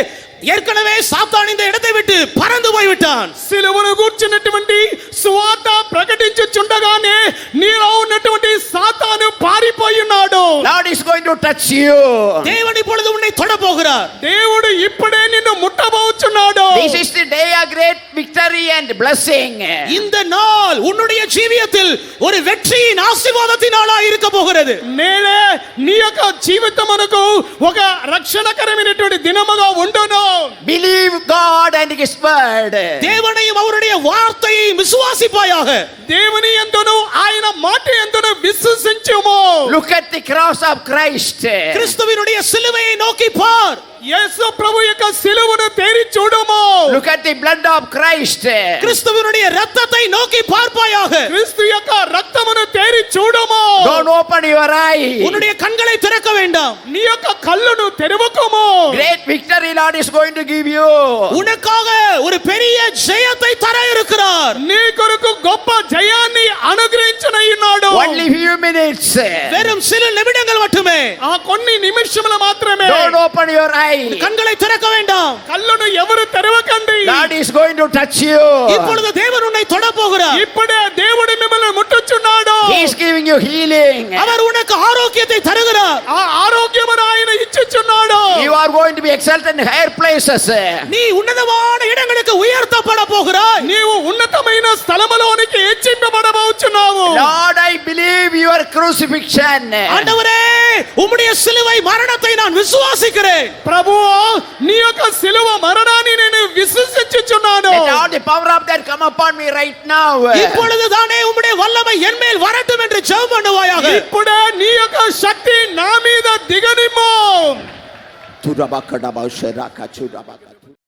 ஏற்கனவே சாத்தான் இந்த இடத்தை விட்டு பறந்து போய்விட்டான். సిలువను గూర్చినటువంటి సువార్త ప్రకటించుచుండగానే నీలో ఉన్నటువంటి సాతాను పారిపోయి ఉన్నాడు. Lord is going to touch you. தேவன் இப்பொழுது உன்னை தொட போகிறார். దేవుడు ఇప్పుడే నిన్ను ముట్టబోచున్నాడు. This is the day of great victory and blessing. இந்த நாள் உன்னுடைய ஜீவியத்தில் ஒரு வெற்றியின் ஆசீர்வாதத்தின் நாளாக இருக்க போகிறது. నేనే నీ యొక్క జీవితమునకు ఒక రక్షణకరమైనటువంటి దినముగా ఉండును. Believe God and His word. தேவனையும் அவருடைய வார்த்தையையும் விசுவாசிப்பாயாக. దేవుని యందును ఆయన మాట యందును విశ్వసించుము. Look at the cross of Christ. கிறிஸ்துவினுடைய சிலுவையை நோக்கி பார். యేసు ప్రభు యొక్క సిలువను తేరి చూడుము. Look at the blood of Christ. கிறிஸ்துவினுடைய இரத்தத்தை நோக்கி பார்ப்பாயாக. క్రీస్తు యొక్క రక్తమును తేరి చూడుము. Don't open your eye. உன்னுடைய கண்களை திறக்க வேண்டாம். నీ యొక్క కళ్ళను తెరవకుము. Great victory Lord is going to give you. உனக்காக ஒரு பெரிய ஜெயத்தை தர இருக்கிறார். నీ కొరకు గొప్ప జయాన్ని అనుగ్రహించనయ్యున్నాడు. Only few minutes. வெறும் சில நிமிடங்கள் மட்டுமே. ఆ కొన్ని నిమిషములు మాత్రమే. Don't open your eye. கண்களை திறக்க வேண்டாம். కళ్ళను ఎవరు తెరవకండి. God is going to touch you. இப்பொழுது தேவன் உன்னை தொட போகிறார். ఇప్పుడే దేవుడు మిమ్మల్ని ముట్టుచున్నాడు. He is giving you healing. அவர் உனக்கு ஆரோக்கியத்தை தருகிறார். ఆ ఆరోగ్యమును ఆయన ఇచ్చుచున్నాడు. You are going to be exalted in higher places. நீ உன்னதமான இடங்களுக்கு உயர்த்தப்பட போகிறாய். నీవు ఉన్నతమైన స్థలములోనికి హెచ్చింపబడబోచున్నావు. Lord, I believe your crucifixion. ஆண்டவரே, உம்முடைய சிலுவை மரணத்தை நான் விசுவாசிக்கிறேன். ప్రభువా, నీ యొక్క సిలువ మరణాన్ని నేను విశ్వసించుచున్నాను. Let all the power of that come upon me right now. இப்பொழுது தானே உம்முடைய வல்லமை என் மேல் வரட்டும் என்று ஜெபம் பண்ணுவாயாக. ఇప్పుడే నీ యొక్క శక్తి నా మీద దిగనిమ్ము. Turabakadabaushera kachurabaka.